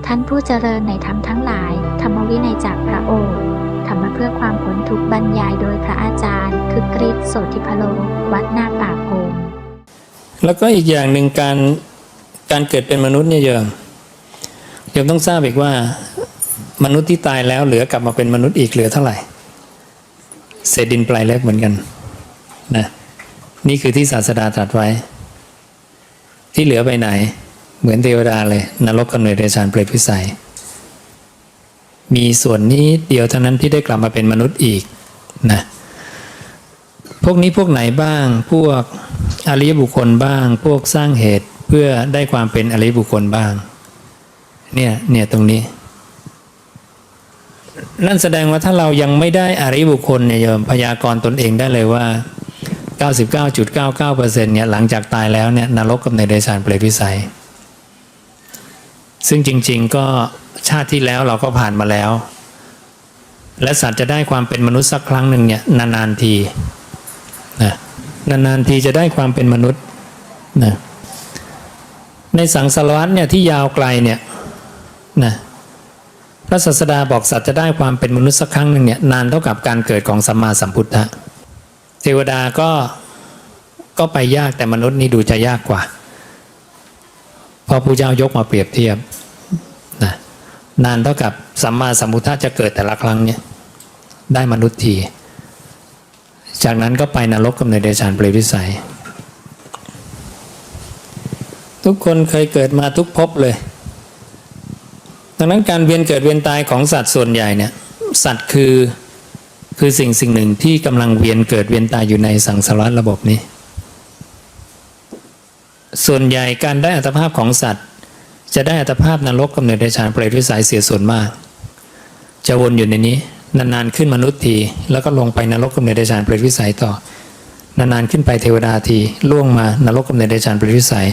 ท่านผู้เจริญในธรรมทั้งหลายธรรมวินัยจากพระโอษฐ์ธรรมะเพื่อความพ้นทุกข์บรรยายโดยพระอาจารย์คึกฤทธิ์โสธิพโลวัดนาป่าพงแล้วก็อีกอย่างหนึ่งการเกิดเป็นมนุษย์เนี่ยโยมต้องทราบอีกว่ามนุษย์ที่ตายแล้วเหลือกลับมาเป็นมนุษย์อีกเหลือเท่าไหร่เศษดินปลายเล็บเหมือนกันนะนี่คือที่ศาสดาตรัสไว้ที่เหลือไปไหนเหมือนเทวดาเลยนรกกำเนิดเดรัจฉานเปรตวิสัยมีส่วนนี้เดียวเท่านั้นที่ได้กลับมาเป็นมนุษย์อีกนะพวกนี้พวกไหนบ้างพวกอริยบุคคลบ้างพวกสร้างเหตุเพื่อได้ความเป็นอริยบุคคลบ้างเนี่ยตรงนี้นั่นแสดงว่าถ้าเรายังไม่ได้อริยบุคคลเนี่ยโยมพยากรณ์ตนเองได้เลยว่า 99.99% เนี่ยหลังจากตายแล้วเนี่ยนรกกับในเดรัจฉานเปรตวิสัยซึ่งจริงๆก็ชาติที่แล้วเราก็ผ่านมาแล้วและสัตว์จะได้ความเป็นมนุษย์สักครั้งหนึ่งเนี่ยนานๆทีนะนานๆทีจะได้ความเป็นมนุษย์นะในสังสารวัฏเนี่ยที่ยาวไกลเนี่ยนะพระศาสดาบอกสัตว์จะได้ความเป็นมนุษย์สักครั้งหนึ่งเนี่ยนานเท่ากับการเกิดของสัมมาสัมพุทธะเทวดาก็ไปยากแต่มนุษย์นี่ดูจะยากกว่าพอพระเจ้ายกมาเปรียบเทียบนะนานเท่ากับสัมมาสัมพุทธะจะเกิดแต่ละครั้งเนี่ยได้มนุษย์ทีจากนั้นก็ไปนรกกับในเดรัจฉานเปรตวิสัยทุกคนเคยเกิดมาทุกภพเลยดังนั้นการเวียนเกิดเวียนตายของสัตว์ส่วนใหญ่เนี่ยสัตว์คือสิ่งหนึ่งที่กำลังเวียนเกิดเวียนตายอยู่ในสังสารวัฏระบบนี้ส่วนใหญ่การได้อัตภาพของสัตว์จะได้อัตภาพนรกกำเนิดเดรัจฉานเปรตวิสัยเสียส่วนมากจะวนอยู่ในนี้นานๆขึ้นมนุษย์ทีแล้วก็ลงไปนรกกำเนิดเดรัจฉานเปรตวิสัยต่อนานๆขึ้นไปเทวดาทีล่วงมานรกกำเนิดเดรัจฉานเปรตวิสัย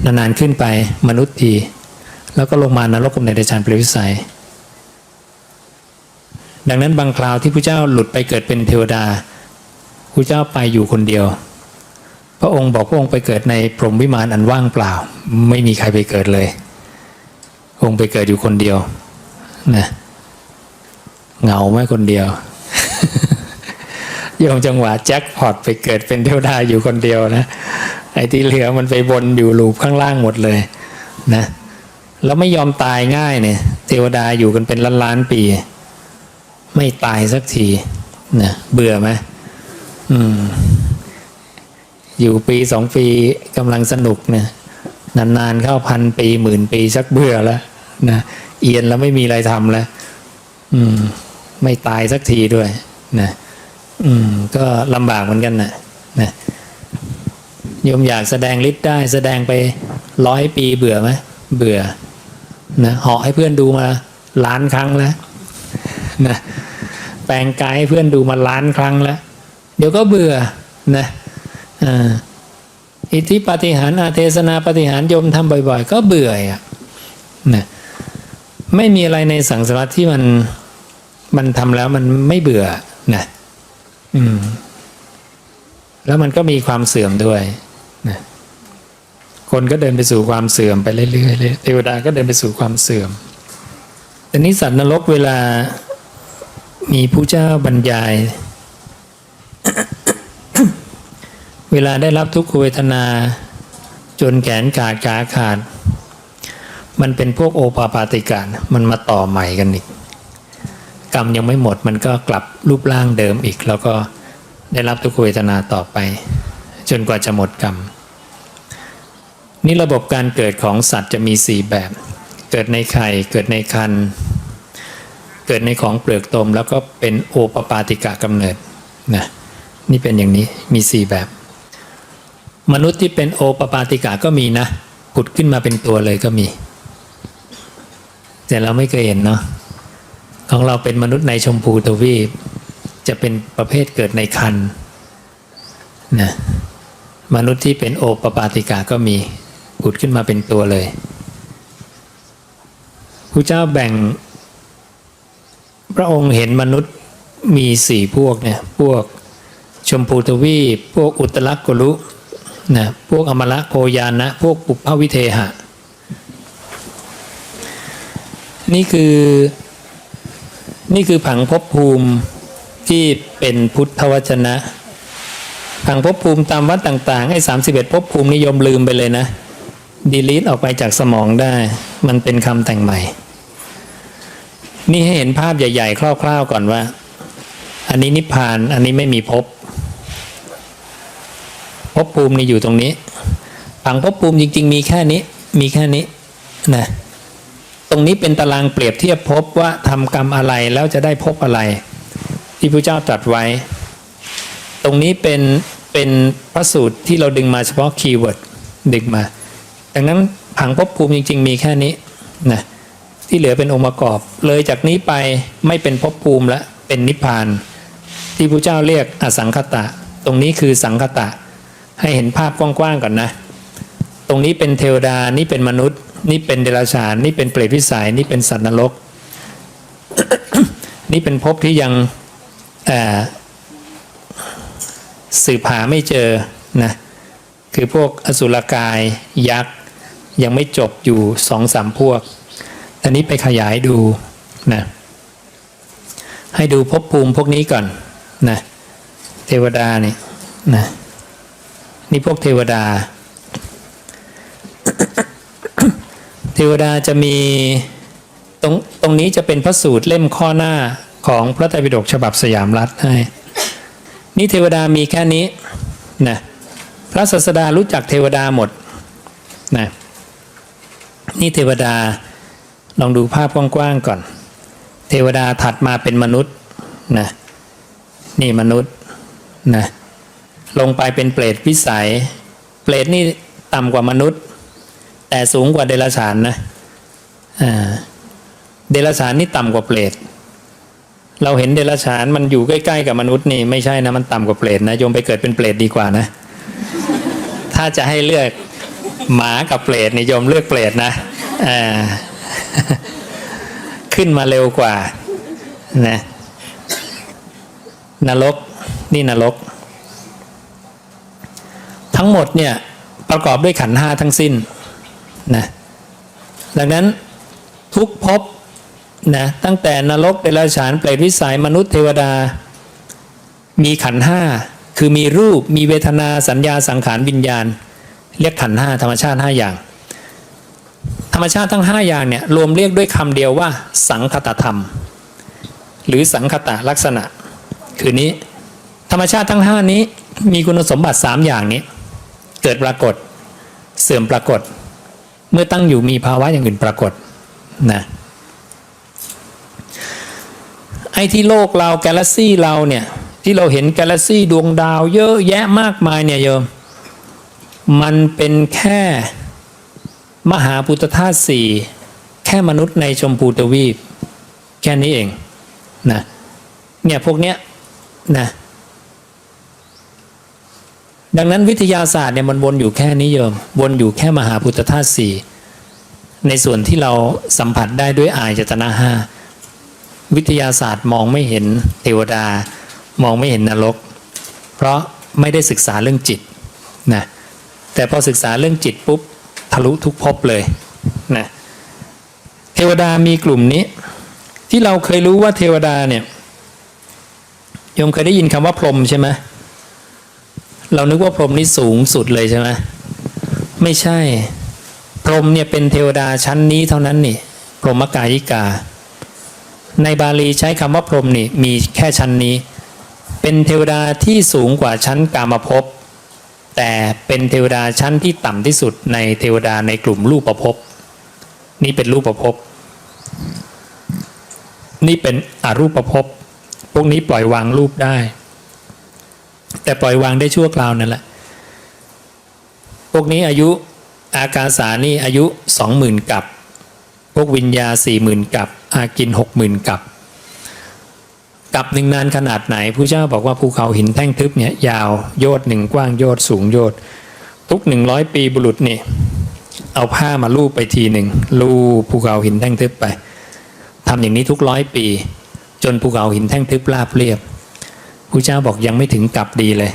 นานๆขึ้นไปมนุษย์ทีแล้วก็ลงมานรกกำเนิดเดรัจฉานเปรตวิสัยดังนั้นบางคราวที่พระเจ้าหลุดไปเกิดเป็นเทวดาพระเจ้าไปอยู่คนเดียวพระองค์บอกพระองค์ไปเกิดในพรหมวิมานอันว่างเปล่าไม่มีใครไปเกิดเลยองค์ไปเกิดอยู่คนเดียวนะเหงาไหมคนเดียว โยมจังหวะแจ็คพอตไปเกิดเป็นเทวดาอยู่คนเดียวนะไอ้ที่เหลือมันไปวนอยู่ลูปข้างล่างหมดเลยนะแล้วไม่ยอมตายง่ายเนี่ยเทวดาอยู่กันเป็นล้านปีไม่ตายสักทีนะเบื่อไหมอยู่ปี2 ปีกำลังสนุกเนี่ยนานๆเข้า1,000 ปี10,000 ปีชักเบื่อแล้วนะเอียนแล้วไม่มีอะไรทำแล้วไม่ตายสักทีด้วยนะก็ลำบากเหมือนกันนะโยมอยากแสดงฤทธิ์ได้แสดงไป100 ปีเบื่อไหมเบื่อนะเหาะให้เพื่อนดูมาล้านครั้งแล้วนะแปลงกายให้เพื่อนดูมาล้านครั้งแล้วเดี๋ยวก็เบื่อนะอิทธิปาฏิหาริย์อาเทศนาปาฏิหาริย์โยมทำบ่อยๆก็เบื่ออ่ะนะไม่มีอะไรในสังสารวัฏที่มันทำแล้วมันไม่เบื่อนะแล้วมันก็มีความเสื่อมด้วยนะคนก็เดินไปสู่ความเสื่อมไปเรื่อยๆเลยเทวดาก็เดินไปสู่ความเสื่อมแต่นี้สัตว์นรกเวลามีผู้เจ้าบรรยาย เวลาได้รับทุกขเวทนาจนแขนขาดขาขาดมันเป็นพวกโอปาปาติกะมันมาต่อใหม่กันอีกกรรมยังไม่หมดมันก็กลับรูปร่างเดิมอีกแล้วก็ได้รับทุกขเวทนาต่อไปจนกว่าจะหมดกรรมนี่ระบบการเกิดของสัตว์จะมี4แบบเกิดในไข่เกิดในครรภ์เกิดในของเปลือกตมแล้วก็เป็นโอปปาติกะกำเนิดนะนี่เป็นอย่างนี้มี4แบบมนุษย์ที่เป็นโอปปาติกะก็มีนะผุดขึ้นมาเป็นตัวเลยก็มีแต่เราไม่เคยเห็นเนาะของเราเป็นมนุษย์ในชมพูทวีปจะเป็นประเภทเกิดในครรภ์นะมนุษย์ที่เป็นโอปปาติกะก็มีผุดขึ้นมาเป็นตัวเลยพระเจ้าแบ่งพระองค์เห็นมนุษย์มี4พวกเนี่ยพวกชมพูทวีปพวกอุตรกุลุนะพวกอมละโคยานะพวกปุพพวิเทหะ นี่คือผังภพภูมิที่เป็นพุทธวจนะผังภพภูมิตามวัดต่างๆไอ้31ภพภูมินิยมลืมไปเลยนะดีลีทออกไปจากสมองได้มันเป็นคำแต่งใหม่นี่ให้เห็นภาพใหญ่ๆคร่าวๆก่อนว่าอันนี้นิพพานอันนี้ไม่มีภพภูมินี่อยู่ตรงนี้ผังภพภูมิจริงๆมีแค่นี้นะตรงนี้เป็นตารางเปรียบเทียบภพว่าทำกรรมอะไรแล้วจะได้ภพอะไรที่พระเจ้าตรัสไว้ตรงนี้เป็นพระสูตรที่เราดึงมาเฉพาะคีย์เวิร์ดดึงมาดังนั้นผังภพภูมิจริงๆมีแค่นี้นะที่เหลือเป็นองค์ประกอบเลยจากนี้ไปไม่เป็นภพภูมิละเป็นนิพพานที่พระเจ้าเรียกอสังคตะตรงนี้คือสังคตะให้เห็นภาพกว้างๆก่อนนะตรงนี้เป็นเทวดานี่เป็นมนุษย์นี่เป็นเดรัจฉานนี่เป็นเปรตวิสัยนี่เป็นสัตว์นรก นี่เป็นภพที่ยังสืบหาไม่เจอนะคือพวกอสุรกายยักษ์ยังไม่จบอยู่ 2-3 พวกอันนี้ไปขยายดูนะให้ดูภพภูมิพวกนี้ก่อนนะเทวดานี่นะนี่พวกเทวดา เทวดาจะมีตรงนี้จะเป็นพระสูตรเล่มข้อหน้าของพระไตรปิฎกฉบับสยามรัฐให้นี่เทวดามีแค่นี้นะพระศาสดารู้จักเทวดาหมดนะนี่เทวดาลองดูภาพกว้างๆก่อนเทวดาถัดมาเป็นมนุษย์นะนี่มนุษย์นะลงไปเป็นเปรตวิสัยเปรตนี่ต่ำกว่ามนุษย์แต่สูงกว่าเดรัจฉานนะเดรัจฉานนี่ต่ำกว่าเปรตเราเห็นเดรัจฉานมันอยู่ใกล้ๆกับมนุษย์นี่ไม่ใช่นะมันต่ำกว่าเปรตนะโยมไปเกิดเป็นเปรตดีกว่านะถ้าจะให้เลือกหมากับเปรตนี่โยมเลือกเปรตนะขึ้นมาเร็วกว่านะนรกนี่นรกทั้งหมดเนี่ยประกอบด้วยขันธ์5ทั้งสิ้นนะดังนั้นทุกภพนะตั้งแต่นรกเดรัจฉานเปรตวิสัยมนุษย์เทวดามีขันธ์5คือมีรูปมีเวทนาสัญญาสังขารวิญญาณเรียกขันธ์5ธรรมชาติ5อย่างธรรมชาติทั้ง5อย่างเนี่ยรวมเรียกด้วยคำเดียวว่าสังคตธรรมหรือสังคตลักษณะคือนี้ธรรมชาติทั้ง5นี้มีคุณสมบัติ3อย่างนี้เกิดปรากฏเสื่อมปรากฏเมื่อตั้งอยู่มีภาวะอย่างอื่นปรากฏนะไอ้ที่โลกเรากาแล็กซี่เราเนี่ยที่เราเห็นกาแล็กซี่ดวงดาวเยอะแยะมากมายเนี่ยโยมมันเป็นแค่มหาพุทธธาตุ4แค่มนุษย์ในชมพูทวีปแค่นี้เองนะเนี่ยพวกเนี้ยนะดังนั้นวิทยาศาสตร์เนี่ยมันวนอยู่แค่นี้โยมวนอยู่แค่มหาพุทธธาตุ4ในส่วนที่เราสัมผัสได้ด้วยอายตนะ5วิทยาศาสตร์มองไม่เห็นเทวดามองไม่เห็นนรกเพราะไม่ได้ศึกษาเรื่องจิตนะแต่พอศึกษาเรื่องจิตปุ๊บทะลุทุกภพเลยนะเทวดามีกลุ่มนี้ที่เราเคยรู้ว่าเทวดาเนี่ยโยมเคยได้ยินคำว่าพรหมใช่ไหมเรานึกว่าพรหมนี่สูงสุดเลยใช่ไหมไม่ใช่พรหมเนี่ยเป็นเทวดาชั้นนี้เท่านั้นนี่พรหมกายิกาในบาลีใช้คำว่าพรหมนี่มีแค่ชั้นนี้เป็นเทวดาที่สูงกว่าชั้นกามภพแต่เป็นเทวดาชั้นที่ต่ำที่สุดในเทวดาในกลุ่มรูปภพนี่เป็นรูปภพนี่เป็นอรูปภพพวกนี้ปล่อยวางรูปได้แต่ปล่อยวางได้ชั่วคราวนั่นแหละพวกนี้อายุอากาสานี่อายุ 20,000 กับพวกวิญญา 40,000 กับอากิน 60,000 กับหนึ่งนานขนาดไหนพระเจ้าบอกว่าภูเขาหินแท่งทึบเนี่ยยาวโยชน์หนึ่งกว้างโยชน์สูงโยชน์ทุก100 ปีบุรุษนี่เอาผ้ามาลูบไปทีหนึ่งลูบภูเขาหินแท่งทึบไปทำอย่างนี้ทุก100 ปีจนภูเขาหินแท่งทึบราบเรียบพระเจ้าบอกยังไม่ถึงกับดีเลย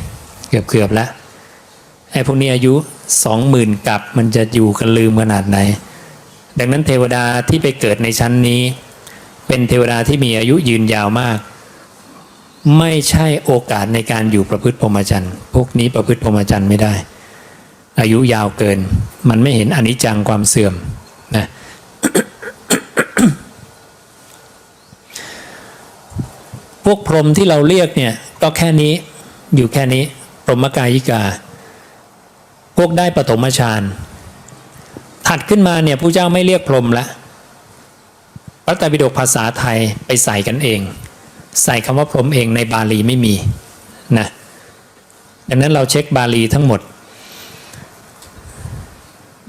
เกือบแล้วไอ้พวกนี้อายุ 20,000 กับมันจะอยู่กันลืมขนาดไหน ดังนั้นเทวดาที่ไปเกิดในชั้นนี้เป็นเทวดาที่มีอายุยืนยาวมากไม่ใช่โอกาสในการอยู่ประพฤติพรหมจรรย์พวกนี้ประพฤติพรหมจรรย์ไม่ได้อายุยาวเกินมันไม่เห็นอนิจจังความเสื่อมนะ พวกพรหมที่เราเรียกเนี่ยก็แค่นี้อยู่แค่นี้พรหมกายิกาพวกได้ปฐมฌานถัดขึ้นมาเนี่ยพระเจ้าไม่เรียกพรหมละพระไตรปิฎกภาษาไทยไปใส่กันเองใส่คำว่าพรหมเองในบาลีไม่มีนะดังนั้นเราเช็คบาลีทั้งหมด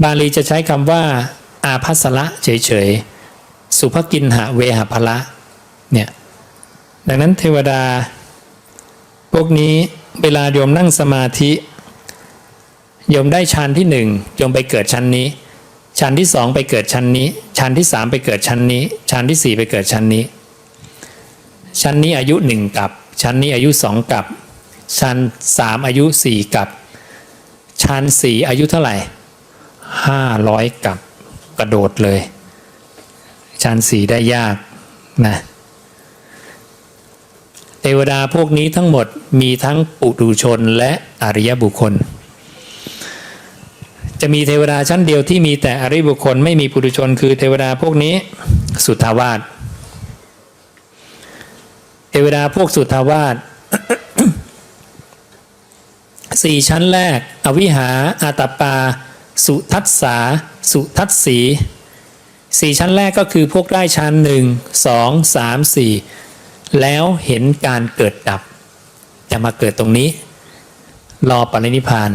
บาลีจะใช้คำว่าอาภัสละเฉยๆสุภกินหะเวหภละเนี่ยดังนั้นเทวดาพวกนี้เวลาโยมนั่งสมาธิโยมได้ฌานที่หนึ่งโยมไปเกิดชั้นนี้ฌานที่สองไปเกิดชั้นนี้ฌานที่สามไปเกิดชั้นนี้ฌานที่สี่ไปเกิดชั้นนี้ชั้นนี้อายุหนึ่งกับชั้นนี้อายุสองกับชั้นสามอายุสี่กับชั้นสี่อายุเท่าไหร่500กับกระโดดเลยชั้นสี่ได้ยากนะเทวดาพวกนี้ทั้งหมดมีทั้งปุถุชนและอริยบุคคลจะมีเทวดาชั้นเดียวที่มีแต่อริยบุคคลไม่มีปุถุชนคือเทวดาพวกนี้สุทธาวาสเทวดาพวกสุทธาวาส สี่ชั้นแรกอวิหาอาตปาสุทัสสาสุทัสสีสี่ชั้นแรกก็คือพวกได้ชั้นหนึ่งสองสามสี่แล้วเห็นการเกิดดับจะมาเกิดตรงนี้รอปรินิพพาน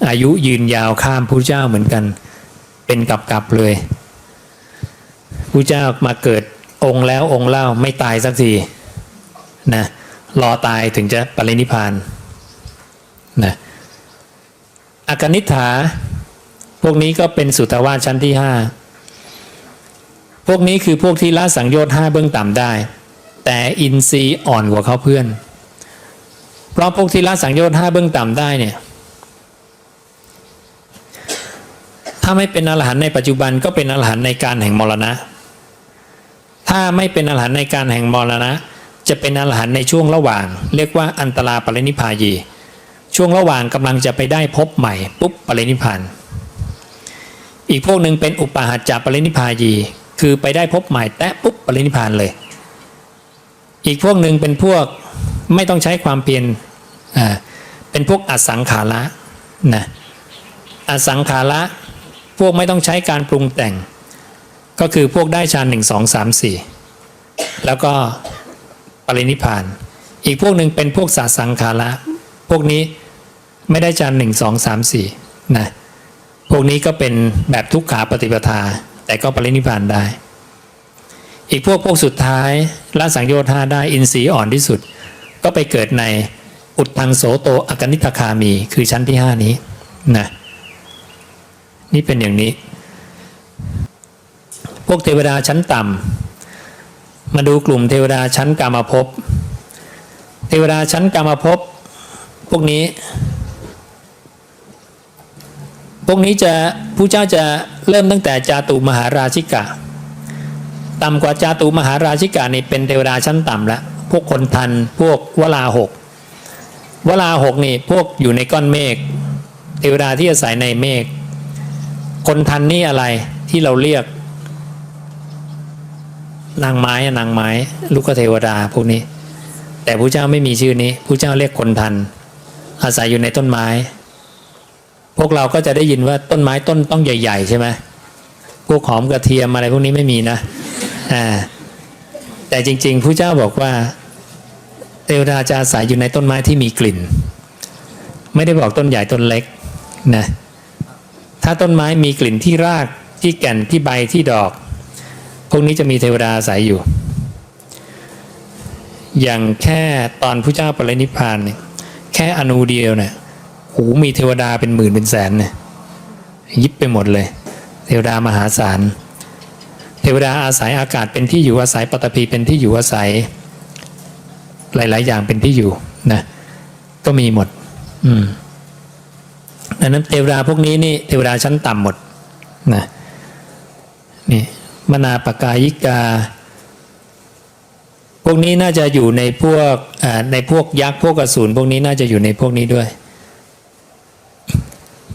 อายุยืนยาวข้ามพระเจ้าเหมือนกันเป็นกับเลยพระเจ้ามาเกิดองค์แล้วองค์เล่าไม่ตายสักทีนะรอตายถึงจะปรินิพพานนะอากนิษฐาพวกนี้ก็เป็นสุทธาวาสชั้นที่5พวกนี้คือพวกที่ละสังโยชน์5เบื้องต่ำได้แต่อินทรีย์อ่อนกว่าเขาเพื่อนเพราะพวกที่ละสังโยชน์5เบื้องต่ำได้เนี่ยถ้าไม่เป็นอรหันต์ในปัจจุบันก็เป็นอรหันต์ในการแห่งมรณะถ้าไม่เป็นอรหันต์ในการแห่งมรณะจะเป็นอรหันต์ในช่วงระหว่างเรียกว่าอันตราปรินิพพายีช่วงระหว่างกำลังจะไปได้พบใหม่ปุ๊บปรินิพพานอีกพวกหนึ่งเป็นอุปาหัจจปรินิพพายีคือไปได้พบใหม่แตะปุ๊บปรินิพพานเลยอีกพวกหนึ่งเป็นพวกไม่ต้องใช้ความเพียรเป็นพวกอสังขาระนะอสังขาระพวกไม่ต้องใช้การปรุงแต่งก็คือพวกได้ฌาน1 2 3 4แล้วก็ปรินิพพานอีกพวกหนึ่งเป็นพวกสสังขาระพวกนี้ไม่ได้ฌาน1 2 3 4นะพวกนี้ก็เป็นแบบทุกขาปฏิปทาแต่ก็ปรินิพพานได้อีกพวกสุดท้ายละสังโยชน์5ได้อินทรีย์อ่อนที่สุดก็ไปเกิดในอุทธังโสโตอกนิทคามีคือชั้นที่5นี้นะนี่เป็นอย่างนี้พวกเทวดาชั้นต่ำมาดูกลุ่มเทวดาชั้นกามภพเทวดาชั้นกามภพพวกนี้จะผู้เจ้าจะเริ่มตั้งแต่จาตุมหาราชิกะต่ำกว่าจาตุมหาราชิกะนี่เป็นเทวดาชั้นต่ำแล้วพวกคนทันพวกวลาหกนี่พวกอยู่ในก้อนเมฆเทวดาที่อาศัยในเมฆคนทันนี่อะไรที่เราเรียกนางไม้ลูกเทวดาพวกนี้แต่พระเจ้าไม่มีชื่อนี้พระเจ้าเรียกคนทันอาศัยอยู่ในต้นไม้พวกเราก็จะได้ยินว่าต้นไม้ต้นต้องใหญ่ๆใช่ไหมพวกหอมกระเทียมอะไรพวกนี้ไม่มีนะแต่จริงๆพระเจ้าบอกว่าเทวดาจะอาศัยอยู่ในต้นไม้ที่มีกลิ่นไม่ได้บอกต้นใหญ่ต้นเล็กนะถ้าต้นไม้มีกลิ่นที่รากที่แก่นที่ใบที่ดอกพวกนี้จะมีเทวดาอาศัยอยู่อย่างแค่ตอนพระเจ้าปรินิพพานเนี่ยแค่อนูเดียวเนี่ยหูมีเทวดาเป็นหมื่นเป็นแสนเนี่ยยิบไปหมดเลยเทวดามหาศาลเทวดาอาศัยอากาศเป็นที่อยู่อาศัยปฐพีเป็นที่อยู่อาศัยหลายๆอย่างเป็นที่อยู่นะก็มีหมดดังนั้นเทวดาพวกนี้นี่เทวดาชั้นต่ำหมดนะ นี่มนาปกายิกาพวกนี้น่าจะอยู่ในพวกยักษ์พวกอสูรพวกนี้น่าจะอยู่ในพวกนี้ด้วย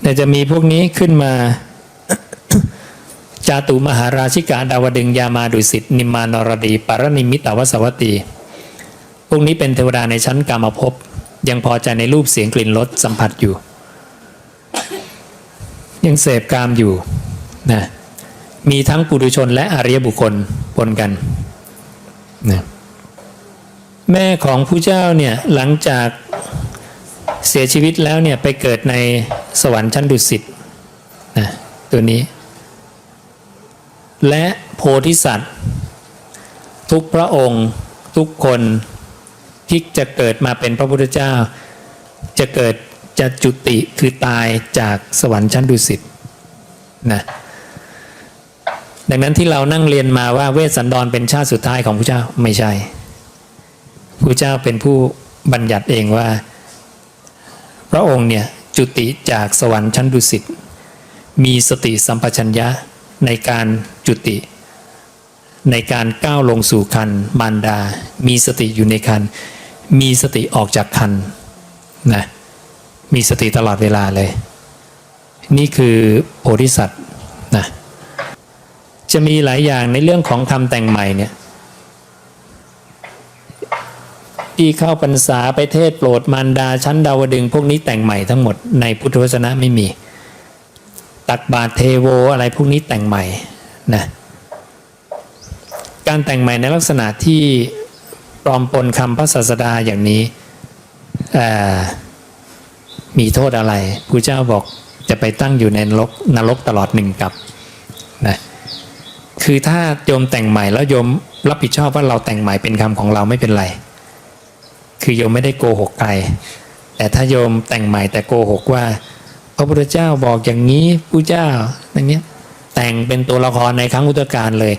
แต่จะมีพวกนี้ขึ้นมา จาตุมหาราชิกาดาวดึงยามาดุสิตนิมมานรดีปารนิมิตาวสวัตตีพวกนี้เป็นเทวดาในชั้นกามภพยังพอใจในรูปเสียงกลิ่นรสสัมผัสอยู่ ยังเสพกามอยู่นะมีทั้งปุถุชนและอริยบุคคลปนกันนะแม่ของผู้เจ้าเนี่ยหลังจากเสียชีวิตแล้วเนี่ยไปเกิดในสวรรค์ชั้นดุสิตนะตัวนี้และโพธิสัตว์ทุกพระองค์ทุกคนที่จะเกิดมาเป็นพระพุทธเจ้าจะจุติคือตายจากสวรรค์ชั้นดุสิตนะดังนั้นที่เรานั่งเรียนมาว่าเวสสันดรเป็นชาติสุดท้ายของพระเจ้าไม่ใช่พระเจ้าเป็นผู้บัญญัติเองว่าพระองค์เนี่ยจุติจากสวรรค์ชั้นดุสิตมีสติสัมปชัญญะในการจุติในการก้าวลงสู่คันมารดามีสติอยู่ในคันมีสติออกจากคันนะมีสติตลอดเวลาเลยนี่คือโพธิสัตว์นะจะมีหลายอย่างในเรื่องของคำแต่งใหม่เนี่ยที่เข้าพรรษาไปเทศโปรดมารดาชั้นดาวดึงพวกนี้แต่งใหม่ทั้งหมดในพุทธวจนะไม่มีตักบาตรเทโวอะไรพวกนี้แต่งใหม่นะการแต่งใหม่ในลักษณะที่ปลอมปนคำพระศาสดาอย่างนี้มีโทษอะไรพระเจ้าบอกจะไปตั้งอยู่ในนรกตลอดหนึ่งกับนะคือถ้าโยมแต่งใหม่แล้วโยมรับผิดชอบว่าเราแต่งใหม่เป็นคำของเราไม่เป็นไรคือโยมไม่ได้โกหกใครแต่ถ้าโยมแต่งใหม่แต่โกหกว่าพระพุทธเจ้าบอกอย่างนี้ผู้เจ้าอย่างเนี้ยแต่งเป็นตัวละครในครั้งพุทธกาลเลย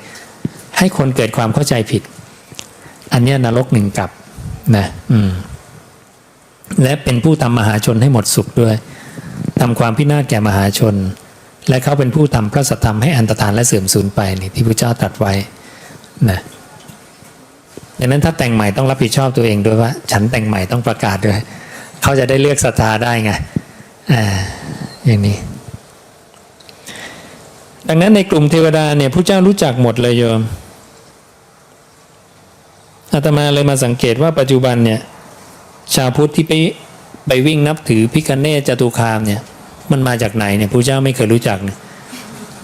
ให้คนเกิดความเข้าใจผิดอันเนี้ยนรกหนึ่งกับนะและเป็นผู้ทำมหาชนให้หมดสุขด้วยทำความพินาศแก่มหาชนและเขาเป็นผู้ทำพระสัทธรรมให้อันตรธานและเสื่อมสูญไปนี่ที่พระเจ้าตรัสไว้นะดังนั้นถ้าแต่งใหม่ต้องรับผิดชอบตัวเองด้วยว่าฉันแต่งใหม่ต้องประกาศด้วยเขาจะได้เลือกศรัทธาได้ไงอย่างนี้ดังนั้นในกลุ่มเทวดาเนี่ยพระเจ้ารู้จักหมดเลยโยมอาตมาเลยมาสังเกตว่าปัจจุบันเนี่ยชาวพุทธที่ไปวิ่งนับถือพิฆเนศจตุคามเนี่ยมันมาจากไหนเนี่ยพระเจ้าไม่เคยรู้จักนะ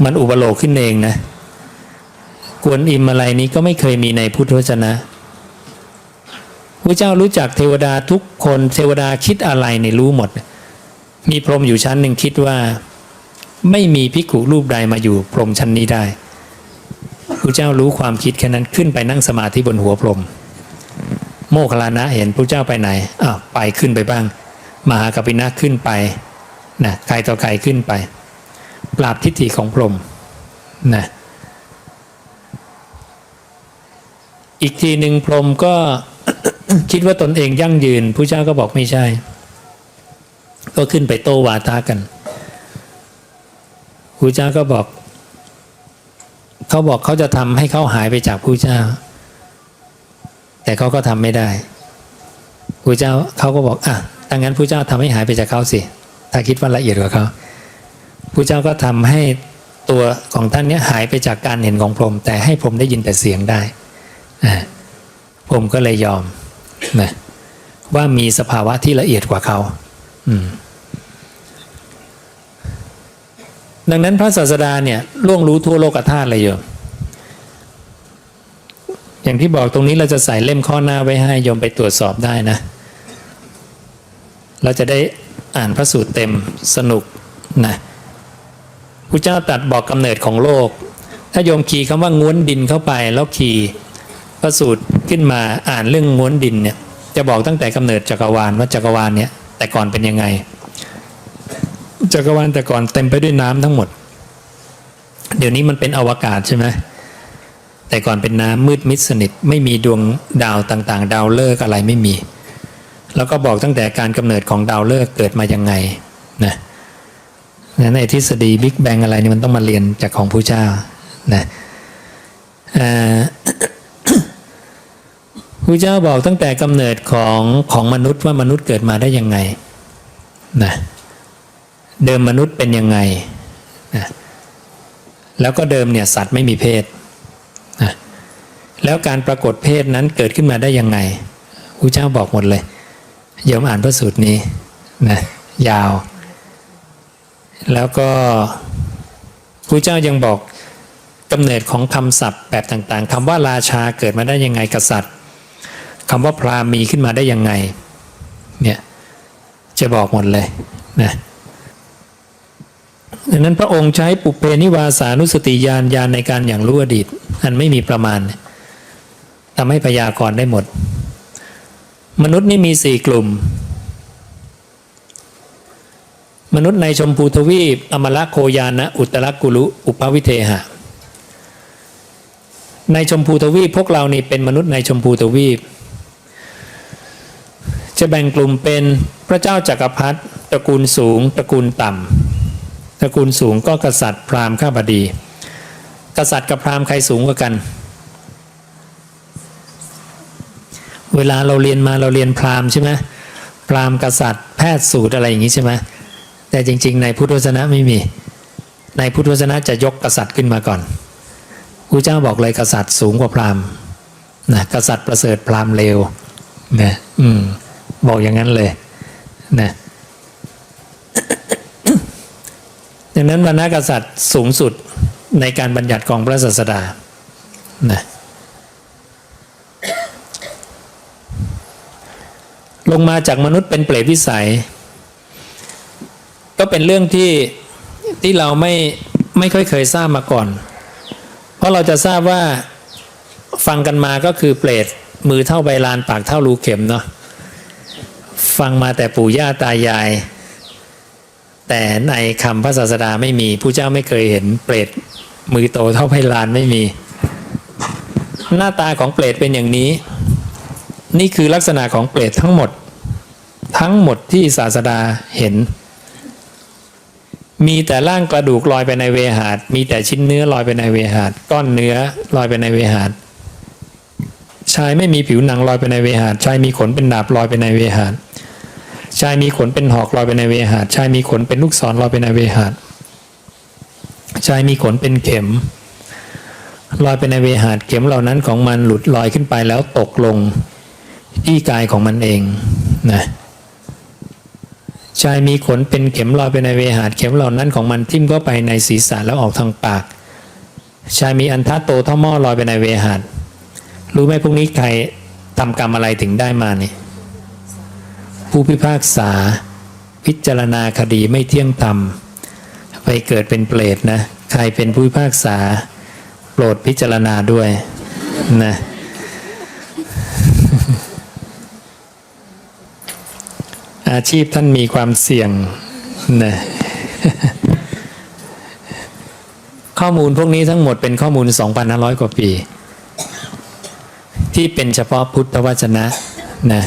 มันอุปโลกขึ้นเองนะกวนอิมอะไรนี้ก็ไม่เคยมีในพุทธวจนะพระเจ้ารู้จักเทวดาทุกคนเทวดาคิดอะไรเนี่ยรู้หมดมีพรหมอยู่ชั้นหนึ่งคิดว่าไม่มีภิกขุรูปใดมาอยู่พรหมชั้นนี้ได้พระเจ้ารู้ความคิดแค่นั้นขึ้นไปนั่งสมาธิบนหัวพรหมโมคคัลลานะเห็นพระเจ้าไปไหนไปขึ้นไปบ้างมหากัปปินะขึ้นไปนะใครต่อใครขึ้นไปปราบทิฏฐิของพรหมนะอีกทีหนึ่งพรหมก็ คิดว่าตนเองยั่งยืนพระเจ้าก็บอกไม่ใช่ก็ขึ้นไปโต้วาทะกันพระเจ้าก็บอกเขาจะทำให้เขาหายไปจากพระเจ้าแต่เขาก็ทำไม่ได้พระเจ้าเขาก็บอกถ้างั้นพระเจ้าทำให้หายไปจากเขาสิถ้าคิดว่าละเอียดกว่าเขาพระเจ้าก็ทำให้ตัวของท่านนี้หายไปจากการเห็นของพรหมแต่ให้พรหมได้ยินแต่เสียงได้พรหมก็เลยยอมนะว่ามีสภาวะที่ละเอียดกว่าเขาดังนั้นพระศาสดาเนี่ยล่วงรู้ทั่วโลกธาตุเลยโยมอย่างที่บอกตรงนี้เราจะใส่เล่มข้อหน้าไว้ให้โยมไปตรวจสอบได้นะเราจะได้อ่านพระสูตรเต็มสนุกนะพระเจ้าตรัสบอกกำเนิดของโลกถ้าโยมขี่คำว่าง้วนดินเข้าไปแล้วขี่พระสูตรขึ้นมาอ่านเรื่องง้วนดินเนี่ยจะบอกตั้งแต่กำเนิดจักรวาลว่าจักรวาลเนี่ยแต่ก่อนเป็นยังไงจักรวาลแต่ก่อนเต็มไปด้วยน้ำทั้งหมดเดี๋ยวนี้มันเป็นอวกาศใช่ไหมแต่ก่อนเป็นน้ำมืดมิดสนิทไม่มีดวงดาวต่างๆดาวฤกษ์อะไรไม่มีแล้วก็บอกตั้งแต่การกำเนิดของดาวฤกษ์เกิดมายังไงนะในทฤษฎีบิ๊กแบงอะไรนี่มันต้องมาเรียนจากของพระเจ้า นะพระเจ้าบอกตั้งแต่กำเนิดของมนุษย์ว่ามนุษย์เกิดมาได้ยังไงนะเดิมมนุษย์เป็นยังไงนะแล้วก็เดิมเนี่ยสัตว์ไม่มีเพศนะแล้วการปรากฏเพศนั้นเกิดขึ้นมาได้ยังไงพระเจ้าบอกหมดเลยโยมอ่านพระสูตรนี้นะยาวแล้วก็พระเจ้ายังบอกกำเนิดของคำศัพท์แบบต่างๆคำว่าราชาเกิดมาได้ยังไงกษัตริย์คำว่าพราหมณ์มีขึ้นมาได้ยังไงเนี่ยจะบอกหมดเลยนะดังนั้นพระองค์ใช้ปุเพนิวาสานุสติญาณในการอย่างรู้อดีตอันไม่มีประมาณทำให้พยากรณ์ได้หมดมนุษย์นี่มี4กลุ่มมนุษย์ในชมพูทวีปอมรโคยานะอุตรกุลุอุปวิเทหะในชมพูทวีปพวกเรานี่เป็นมนุษย์ในชมพูทวีปจะแบ่งกลุ่มเป็นพระเจ้าจักรพรรดิตระกูลสูงตระกูลต่ำตระกูลสูงก็กษัตริย์พราหมณ์ข้าบดีกษัตริย์กับพราหมณ์ใครสูงกว่ากันเวลาเราเรียนมาเราเรียนพราหมณ์ใช่ไหมพราหมณ์กษัตริย์แพทย์สูตรอะไรอย่างนี้ใช่ไหมแต่จริงๆในพุทธวจนะไม่มีในพุทธวจนะจะยกกษัตริย์ขึ้นมาก่อนพระเจ้าบอกเลยกษัตริย์สูงกว่าพราหมณ์นะกษัตริย์ประเสริฐพราหมณ์เลวนะบอกอย่างนั้นเลยนะดังนั้นวรรณกษัตริย์สูงสุดในการบัญญัติของพระศาสดานะลงมาจากมนุษย์เป็นเปรตวิสัยก็เป็นเรื่องที่เราไม่ค่อยเคยทราบมาก่อนเพราะเราจะทราบว่าฟังกันมาก็คือเปรตมือเท่าใบลานปากเท่ารูเข็มเนาะฟังมาแต่ปู่ย่าตายายแต่ในคำพระศาสดาไม่มีผู้เจ้าไม่เคยเห็นเปรตมือโตเท่าใบลานไม่มีหน้าตาของเปรตเป็นอย่างนี้นี่คือลักษณะของเปรตทั้งหมดที่ศาสดาเห็นมีแต่ร่างกระดูกลอยไปในเวหาสมีแต่ชิ้นเนื้อลอยไปในเวหาสก้อนเนื้อลอยไปในเวหาสชายไม่มีผิวหนังลอยไปในเวหาสชายมีขนเป็นดาบลอยไปในเวหาสชายมีขนเป็นหอกลอยไปในเวหาสชายมีขนเป็นลูกศรลอยไปในเวหาสชายมีขนเป็นเข็มลอยไปในเวหาสเข็มเหล่านั้นของมันหลุดลอยขึ้นไปแล้วตกลงที่กายของมันเองนะชายมีขนเป็นเข็มลอยไปในเวหาสเข็มเหล่านั้นของมันทิ่มเข้าไปในศีรษะแล้วออกทางปากชายมีอันทะโตเท่าหม้อลอยไปในเวหาสรู้ไหมพวกนี้ใครทำกรรมอะไรถึงได้มานี่ผู้พิพากษาพิจารณาคดีไม่เที่ยงธรรมไปเกิดเป็นเปรตนะใครเป็นผู้พิพากษาโปรดพิจารณาด้วยนะอาชีพท่านมีความเสี่ยงนะข้อมูลพวกนี้ทั้งหมดเป็นข้อมูล 2,500 กว่าปีที่เป็นเฉพาะพุทธวจนะนะ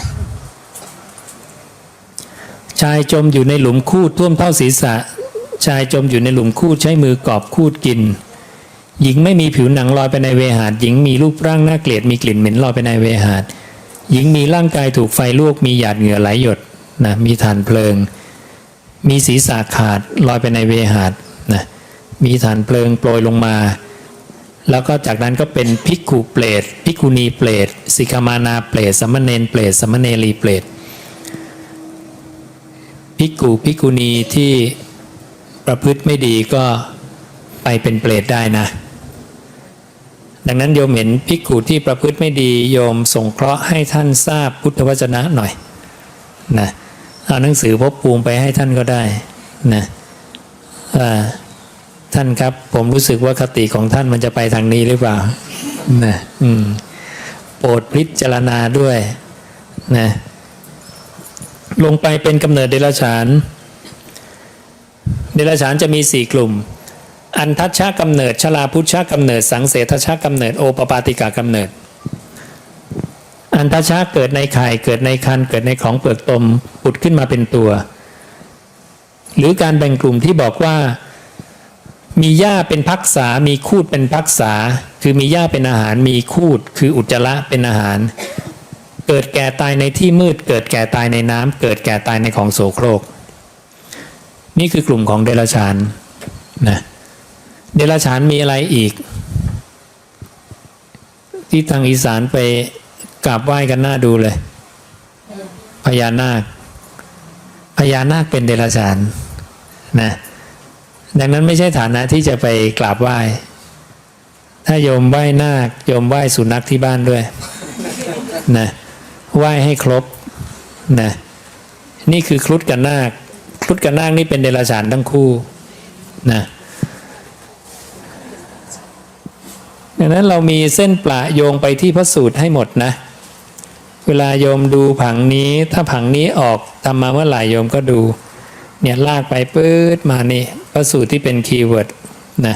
ชายจมอยู่ในหลุมคูดท่วมเท่าศีรษะชายจมอยู่ในหลุมคูดใช้มือกอบคูดกินหญิงไม่มีผิวหนังลอยไปในเวหาสหญิงมีรูปร่างน่าเกลียดมีกลิ่นเหม็นลอยไปในเวหาสหญิงมีร่างกายถูกไฟลวกมีหยาดเหงื่อไหลหยดนะมีฐานเพลิงมีศีรษะขาดลอยไปในเวหาสนะมีฐานเพลิงโปรยลงมาแล้วก็จากนั้นก็เป็นภิกขุเปรตภิกขุณีเปรตสิกขามานาเปรตสมณเณรเปรตสมณเณรีเปรตภิกขุภิกขุณีที่ประพฤติไม่ดีก็ไปเป็นเปรตได้นะดังนั้นโยมเห็นภิกขุที่ประพฤติไม่ดีโยมสงเคราะห์ให้ท่านทราบพุทธวจนะหน่อยนะเอาหนังสือภพภูมิไปให้ท่านก็ได้นะท่านครับผมรู้สึกว่าคติของท่านมันจะไปทางนี้หรือเปล่านะโปรดพิจารณาด้วยนะลงไปเป็นกำเนิดเดรัจฉานเดรัจฉานจะมี4กลุ่มอันทัชชะกำเนิดชลาพุชชะกำเนิดสังเสทชะกำเนิดโอปปาติกากำเนิดอันทัชชะเกิดในไข่เกิดในครรภ์เกิดในของเปลือกตมปุดขึ้นมาเป็นตัวหรือการแบ่งกลุ่มที่บอกว่า มีหญ้าเป็นภักษามีคูดเป็นภักษาคือมีหญ้าเป็นอาหารมีคูดคืออุจจาระเป็นอาหารเกิดแก่ตายในที่มืดเกิดแก่ตายในน้ำเกิดแก่ตายในของโสโครกนี่คือกลุ่มของเดรัจฉานนะเดรัจฉานมีอะไรอีกที่ทางอีสานไปกราบไหว้กันหน้าดูเลยพญานาคเป็นเดรัจฉานนะดังนั้นไม่ใช่ฐานะที่จะไปกราบไหว้ถ้าโยมไหว้นาคโยมไหว้สุนัขที่บ้านด้วยนะไหว้ให้ครบนะนี่คือครุฑกับนาคนี่เป็นเดรัจฉานทั้งคู่นะดังนั้นเรามีเส้นประโยงไปที่พระสูตรให้หมดนะเวลาโยมดูผังนี้ถ้าผังนี้ออกทำมาเมื่อไหร่โยมก็ดูเนี่ยลากไปปื๊ดมานี่พระสูตรที่เป็นคีย์เวิร์ดนะ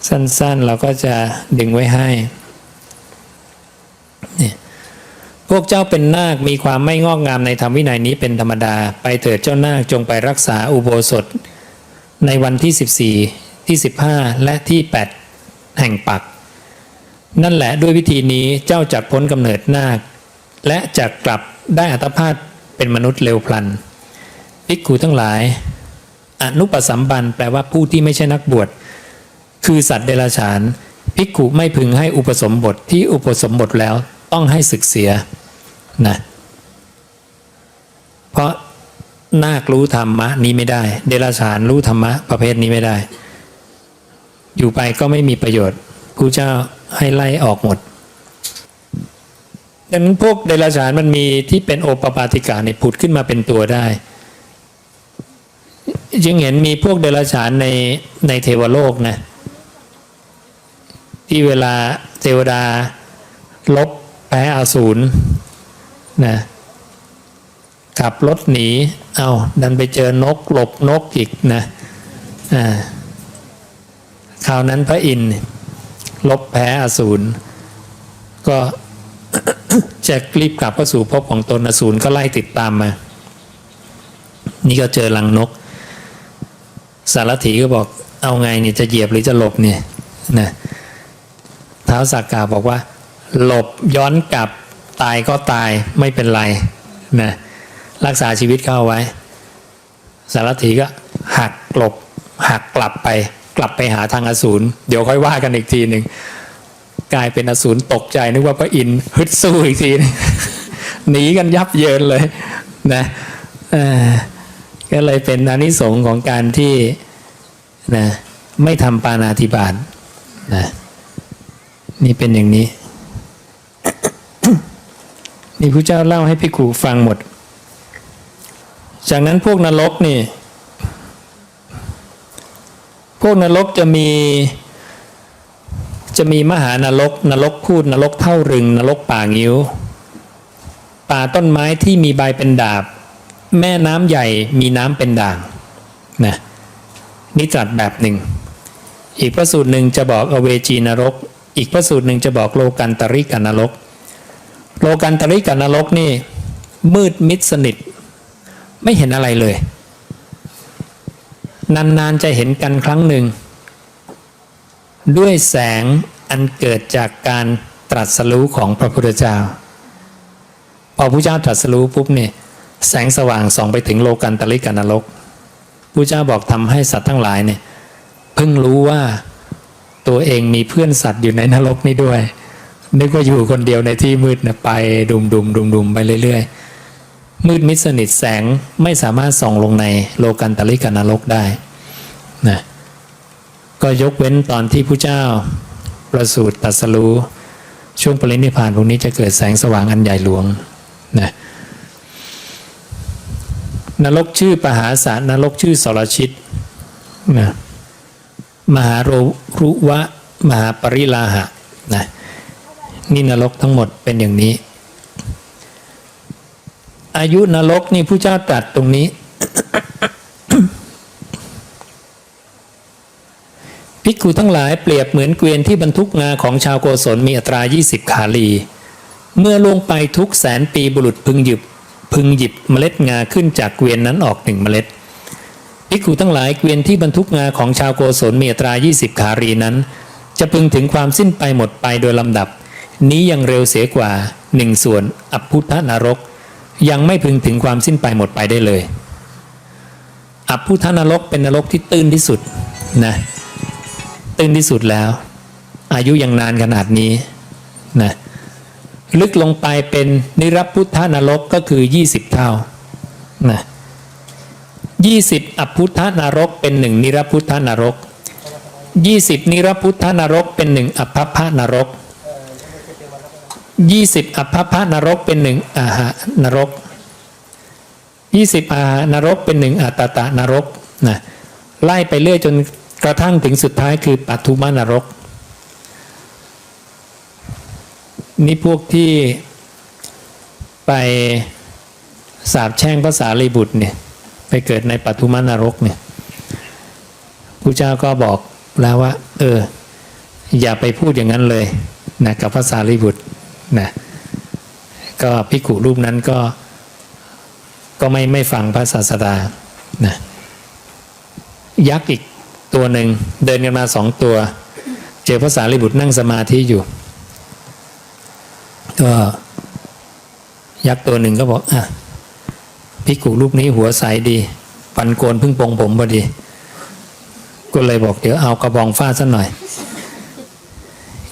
สั้นๆเราก็จะดึงไว้ให้เนี่ยพวกเจ้าเป็นนาคมีความไม่งอกงามในธรรมวินัยนี้เป็นธรรมดาไปเถิดเจ้านาคจงไปรักษาอุโบสถในวันที่14ที่15และที่8แห่งปักนั่นแหละด้วยวิธีนี้เจ้าจักพ้นกำเนิดนาคและจักกลับได้อัตภาพเป็นมนุษย์เร็วพลันภิกขุทั้งหลายอนุปสัมบันแปลว่าผู้ที่ไม่ใช่นักบวชคือสัตว์เดรัจฉานภิกขุไม่พึงให้อุปสมบทที่อุปสมบทแล้วต้องให้ศึกเสียนะเพราะนาครู้ธรรมะนี้ไม่ได้เดรัจฉานรู้ธรรมะประเภทนี้ไม่ได้อยู่ไปก็ไม่มีประโยชน์พระเจ้าให้ไล่ออกหมดดังนั้นพวกเดรัจฉานมันมีที่เป็นโอปปาติกาเนี่ยผุดขึ้นมาเป็นตัวได้จึงเห็นมีพวกเดรัจฉานในเทวโลกนะที่เวลาเทวดาลบแพ้อสูรนะขับรถหนีเอาดันไปเจอนกหลบนกอีกนะคราวนั้นพระอินทร์ลบแพ้อสูรก็ จะรีบกลับเข้าสู่ภพของตนอสูรก็ไล่ติดตามมานี่ก็เจอรังนกสารถีก็บอกเอาไงเนี่ยจะเหยียบหรือจะหลบเนี่ยนะท้าวสักกาบอกว่าหลบย้อนกลับตายก็ตายไม่เป็นไรนะรักษาชีวิตเข้าไว้สารถีก็หักกลับไปหาทางอสูรเดี๋ยวค่อยว่ากันอีกทีหนึ่งกลายเป็นอสูรตกใจนึกว่าพระอินทร์ฮึดสู้อีกที หนีกันยับเยินเลยนะก็เลยเป็นอานิสงส์ของการที่นะไม่ทำปาณาติบาตนะนี่เป็นอย่างนี้ นี่พระเจ้าเล่าให้ภิกขุฟังหมดจากนั้นพวกนรกนี่พวกนรกจะมีมหานรกพูดนรกเท่ารึงนรกป่างิ้วป่าต้นไม้ที่มีใบเป็นดาบแม่น้ำใหญ่มีน้ำเป็นด่างนะนี่จัดแบบหนึ่งอีกพระสูตรหนึ่งจะบอกอเวจีนรกอีกพระสูตรหนึ่งจะบอกโลกันตริกนรกโลกันตริกนรกนี่มืดมิดสนิทไม่เห็นอะไรเลยนานๆจะเห็นกันครั้งหนึ่งด้วยแสงอันเกิดจากการตรัสรู้ของพระพุทธเจ้าพอพระเจ้าตรัสรู้ปุ๊บเนี่ยแสงสว่างส่องไปถึงโลกันตริกนรกพระเจ้าบอกทำให้สัตว์ทั้งหลายเนี่ยเพิ่งรู้ว่าตัวเองมีเพื่อนสัตว์อยู่ในนรกนี้ด้วยนึกว่าอยู่คนเดียวในที่มืดนะไปดุมไปเรื่อยๆมืดมิดสนิทแสงไม่สามารถส่องลงในโลกันตริกนรกได้นะก็ยกเว้นตอนที่พระเจ้าประสูติตรัสรู้ช่วงปรินิพพานพวกนี้จะเกิดแสงสว่างอันใหญ่หลวงนะนรกชื่อปหาสารนรกชื่อสรชิตนะมหาโรรุวะมหาปริลาหะนะนี่นรกทั้งหมดเป็นอย่างนี้อายุนรกนี่ผู้เจ้าตรัสตรงนี้ ภิกขุทั้งหลายเปรียบเหมือนเกวียนที่บรรทุกงาของชาวโกศลมีอัตรา20ขาลีเมื่อลงไปทุกแสนปีบุรุษพึงหยิบเมล็ดงาขึ้นจากเกวียนนั้นออก1เมล็ด ภิกขุทั้งหลายเกวียนที่บรรทุกงาของชาวโกศลมีอัตรา20 ขารีนั้นจะพึงถึงความสิ้นไปหมดไปโดยลำดับนี้ยังเร็วเสียกว่า1 ส่วนอพุทธนรกยังไม่พึงถึงความสิ้นไปหมดไปได้เลยอพุทธนรกเป็นนรกที่ตื้นที่สุดนะตื้นที่สุดแล้วอายุยังนานขนาดนี้นะลึกลงไปเป็นนิรพุทธนรกก็คือ20 เท่านะ20อพุทธนรกเป็น1นิรพุทธนรก20นิรพุทธนรกเป็น1อภัพพนรก20อภัพพนรกเป็น1อาหานรก20อาหานรกเป็น1อัตตนรกนะไล่ไปเรื่อยจนกระทั่งถึงสุดท้ายคือปัทุมนรกนี่พวกที่ไปสาปแช่งพระสารีบุตรเนี่ยไปเกิดในปัทุมนรกเนี่ยพระเจ้าก็บอกแล้วว่าอย่าไปพูดอย่างนั้นเลยนะกับพระสารีบุตรนะก็ภิกขุรูปนั้นก็ไม่ฟังพระศาสดานะยักษ์อีกตัวหนึ่งเดินกันมา2 ตัวเจอพระสารีบุตรนั่งสมาธิอยู่ก็ยักษ์ตัวหนึ่งก็บอกภิกขุรูปนี้หัวใสดีปันโกนพึ่งปงผมพอดีก็เลยบอกเดี๋ยวเอากระบองฟาดซะหน่อย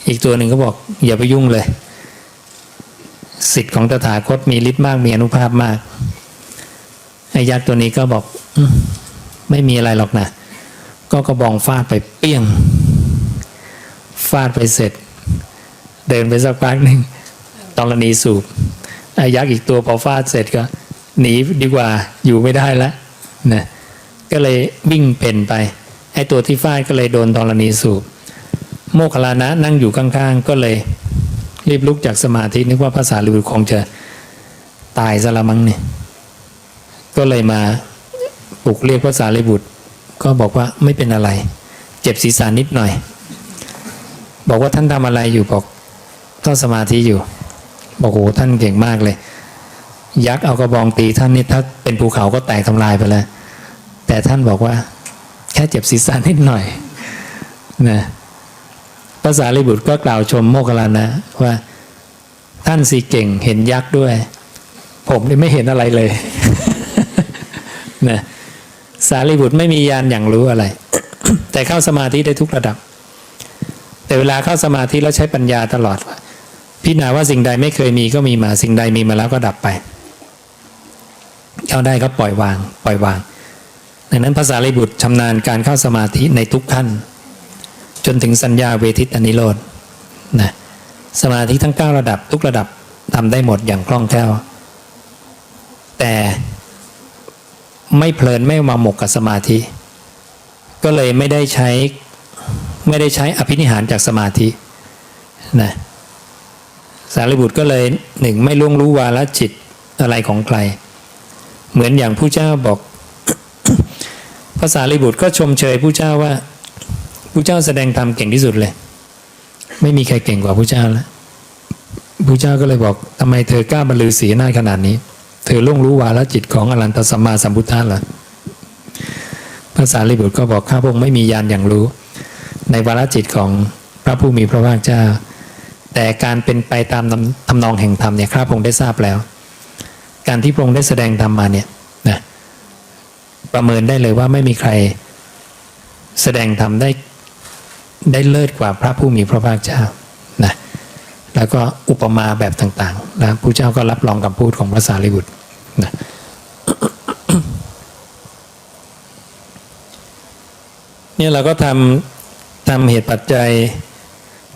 อีกตัวหนึ่งก็บอกอย่าไปยุ่งเลยสิทธิ์ของตถาคตมีฤทธิ์มากมีอานุภาพมากไอ้ยักษ์ตัวนี้ก็บอกไม่มีอะไรหรอกนะก็กระบองฟาดไปเปี้ยงฟาดไปเสร็จเดินไปสักพักหนึ่งธรณีสูบไอ้ยักษ์อีกตัวพอฟาดเสร็จก็หนีดีกว่าอยู่ไม่ได้แล้วนะก็เลยวิ่งเพ่นไปไอ้ตัวที่ฟาดก็เลยโดนธรณีสูบโมคคัลลานะนั่งอยู่ข้างๆก็เลยรีบลุกจากสมาธินึกว่าพระสารีบุตรคงจะตายซะละมั้งเนี่ยก็เลยมาปลุกเรียกพระสารีบุตรก็บอกว่าไม่เป็นอะไรเจ็บศีรษะนิดหน่อยบอกว่าท่านทำอะไรอยู่บอกท่านสมาธิอยู่บอกโอ้ท่านเก่งมากเลยยักษ์เอากระบองตีท่านนี่ถ้าเป็นภูเขาก็แตกทำลายไปแล้วแต่ท่านบอกว่าแค่เจ็บศีรษะนิดหน่อยนะพระสารีบุตรก็กล่าวชมโมคคัลลานะว่าท่านสิเก่งเห็นยักษ์ด้วยผมนี่ไม่เห็นอะไรเลย นะสารีบุตรไม่มีญาณอย่างรู้อะไร แต่เข้าสมาธิได้ทุกระดับแต่เวลาเข้าสมาธิแล้วใช้ปัญญาตลอดว่าพิจารณาว่าสิ่งใดไม่เคยมีก็มีมาสิ่งใดมีมาแล้วก็ดับไปเข้าได้ก็ปล่อยวางดังนั้นพระสารีบุตรชำนาญการเข้าสมาธิในทุกขั้นจนถึงสัญญาเวทิตานิโรธนะสมาธิทั้ง9ระดับทุกระดับทำได้หมดอย่างคล่องแคล่วแต่ไม่เพลินไม่มาหมกกับสมาธิก็เลยไม่ได้ใช้อภินิหารจากสมาธินะสารีบุตรก็เลย1ไม่ล่วงรู้วาระจิตอะไรของใครเหมือนอย่างผู้เจ้าบอก พระสารีบุตรก็ชมเชยผู้เจ้าว่าผู้เจ้าแสดงธรรมเก่งที่สุดเลยไม่มีใครเก่งกว่าผู้เจ้าแล้วผู้เจ้าก็เลยบอกทำไมเธอกล้าบรรลือศีลขนาดนี้เธอล่วงรู้วาระจิตของอรหันตสัมมาสัมพุทธะเหรอพระสารีบุตรก็บอกข้าพระองค์ไม่มีญาณอย่างรู้ในวาระจิตของพระผู้มีพระภาคเจ้าแต่การเป็นไปตามทำนองแห่งธรรมเนี่ยข้าพระองค์ได้ทราบแล้วการที่พระองค์ได้แสดงธรรมมาเนี่ยนะประเมินได้เลยว่าไม่มีใครแสดงธรรมได้เลิศกว่าพระผู้มีพระภาคเจ้านะแล้วก็อุปมาแบบต่างๆนะพระเจ้าก็รับรองคำพูดของพระสารีบุตรนะ เนี่ยเราก็ทำเหตุปัจจัย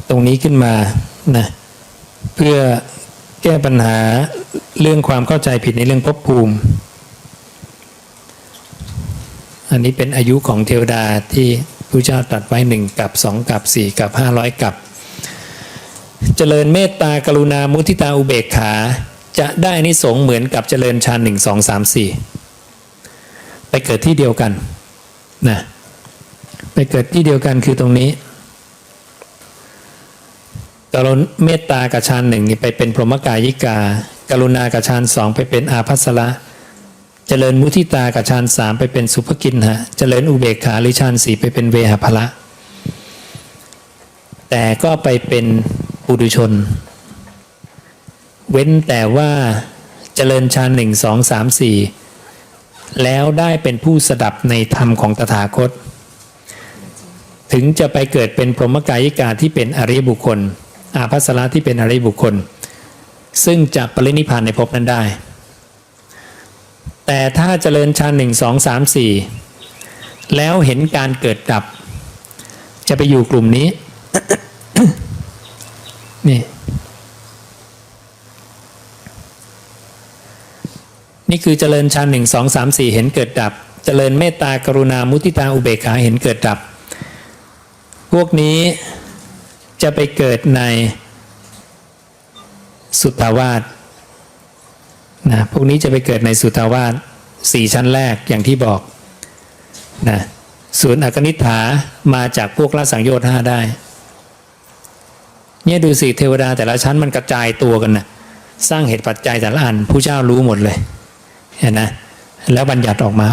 ตรงนี้ขึ้นมานะเพื่อแก้ปัญหาเรื่องความเข้าใจผิดในเรื่องภพภูมิอันนี้เป็นอายุของเทวดาที่พระเจ้าตรัสไว้1กับ2กับ4กับ500กับเจริญเมตตากรุณามุทิตาอุเบกขาจะได้อานิสงส์เหมือนกับเจริญฌาน1 2 3 4ไปเกิดที่เดียวกันนะไปเกิดที่เดียวกันคือตรงนี้กรุณาเมตตากับฌาน1นี่ไปเป็นพรหมกายิกากรุณากับฌาน2ไปเป็นอาภัสสระ เจริญมุทิตากับฌานสามไปเป็นสุภกินหะเจริญอุเบกขาหรือฌานสี่ไปเป็นเวหภละแต่ก็ไปเป็นปุถุชนเว้นแต่ว่าเจริญฌาน1 2 3 4แล้วได้เป็นผู้สดับในธรรมของตถาคตถึงจะไปเกิดเป็นพรหมกายิกาที่เป็นอริยบุคคลอาภัสสระที่เป็นอริยบุคคลซึ่งจะปรินิพพานในภพนั้นได้แต่ถ้าเจริญฌาน1 2 3 4แล้วเห็นการเกิดดับจะไปอยู่กลุ่มนี้ นี่คือเจริญฌาน1 2 3 4เห็นเกิดดับเจริญเมตตากรุณามุทิตาอุเบกขาเห็นเกิดดับพวกนี้จะไปเกิดในสุทธาวาสนะพวกนี้จะไปเกิดในสุทธาวาส4ชั้นแรกอย่างที่บอกนะส่วนอกนิฏฐามาจากพวกละสังโยชน์5ได้เนี่ยดูสิเทวดาแต่ละชั้นมันกระจายตัวกันนะสร้างเหตุปัจจัยแต่ละอันผู้เจ้ารู้หมดเลยเห็นนะแล้วบัญญัติออกมา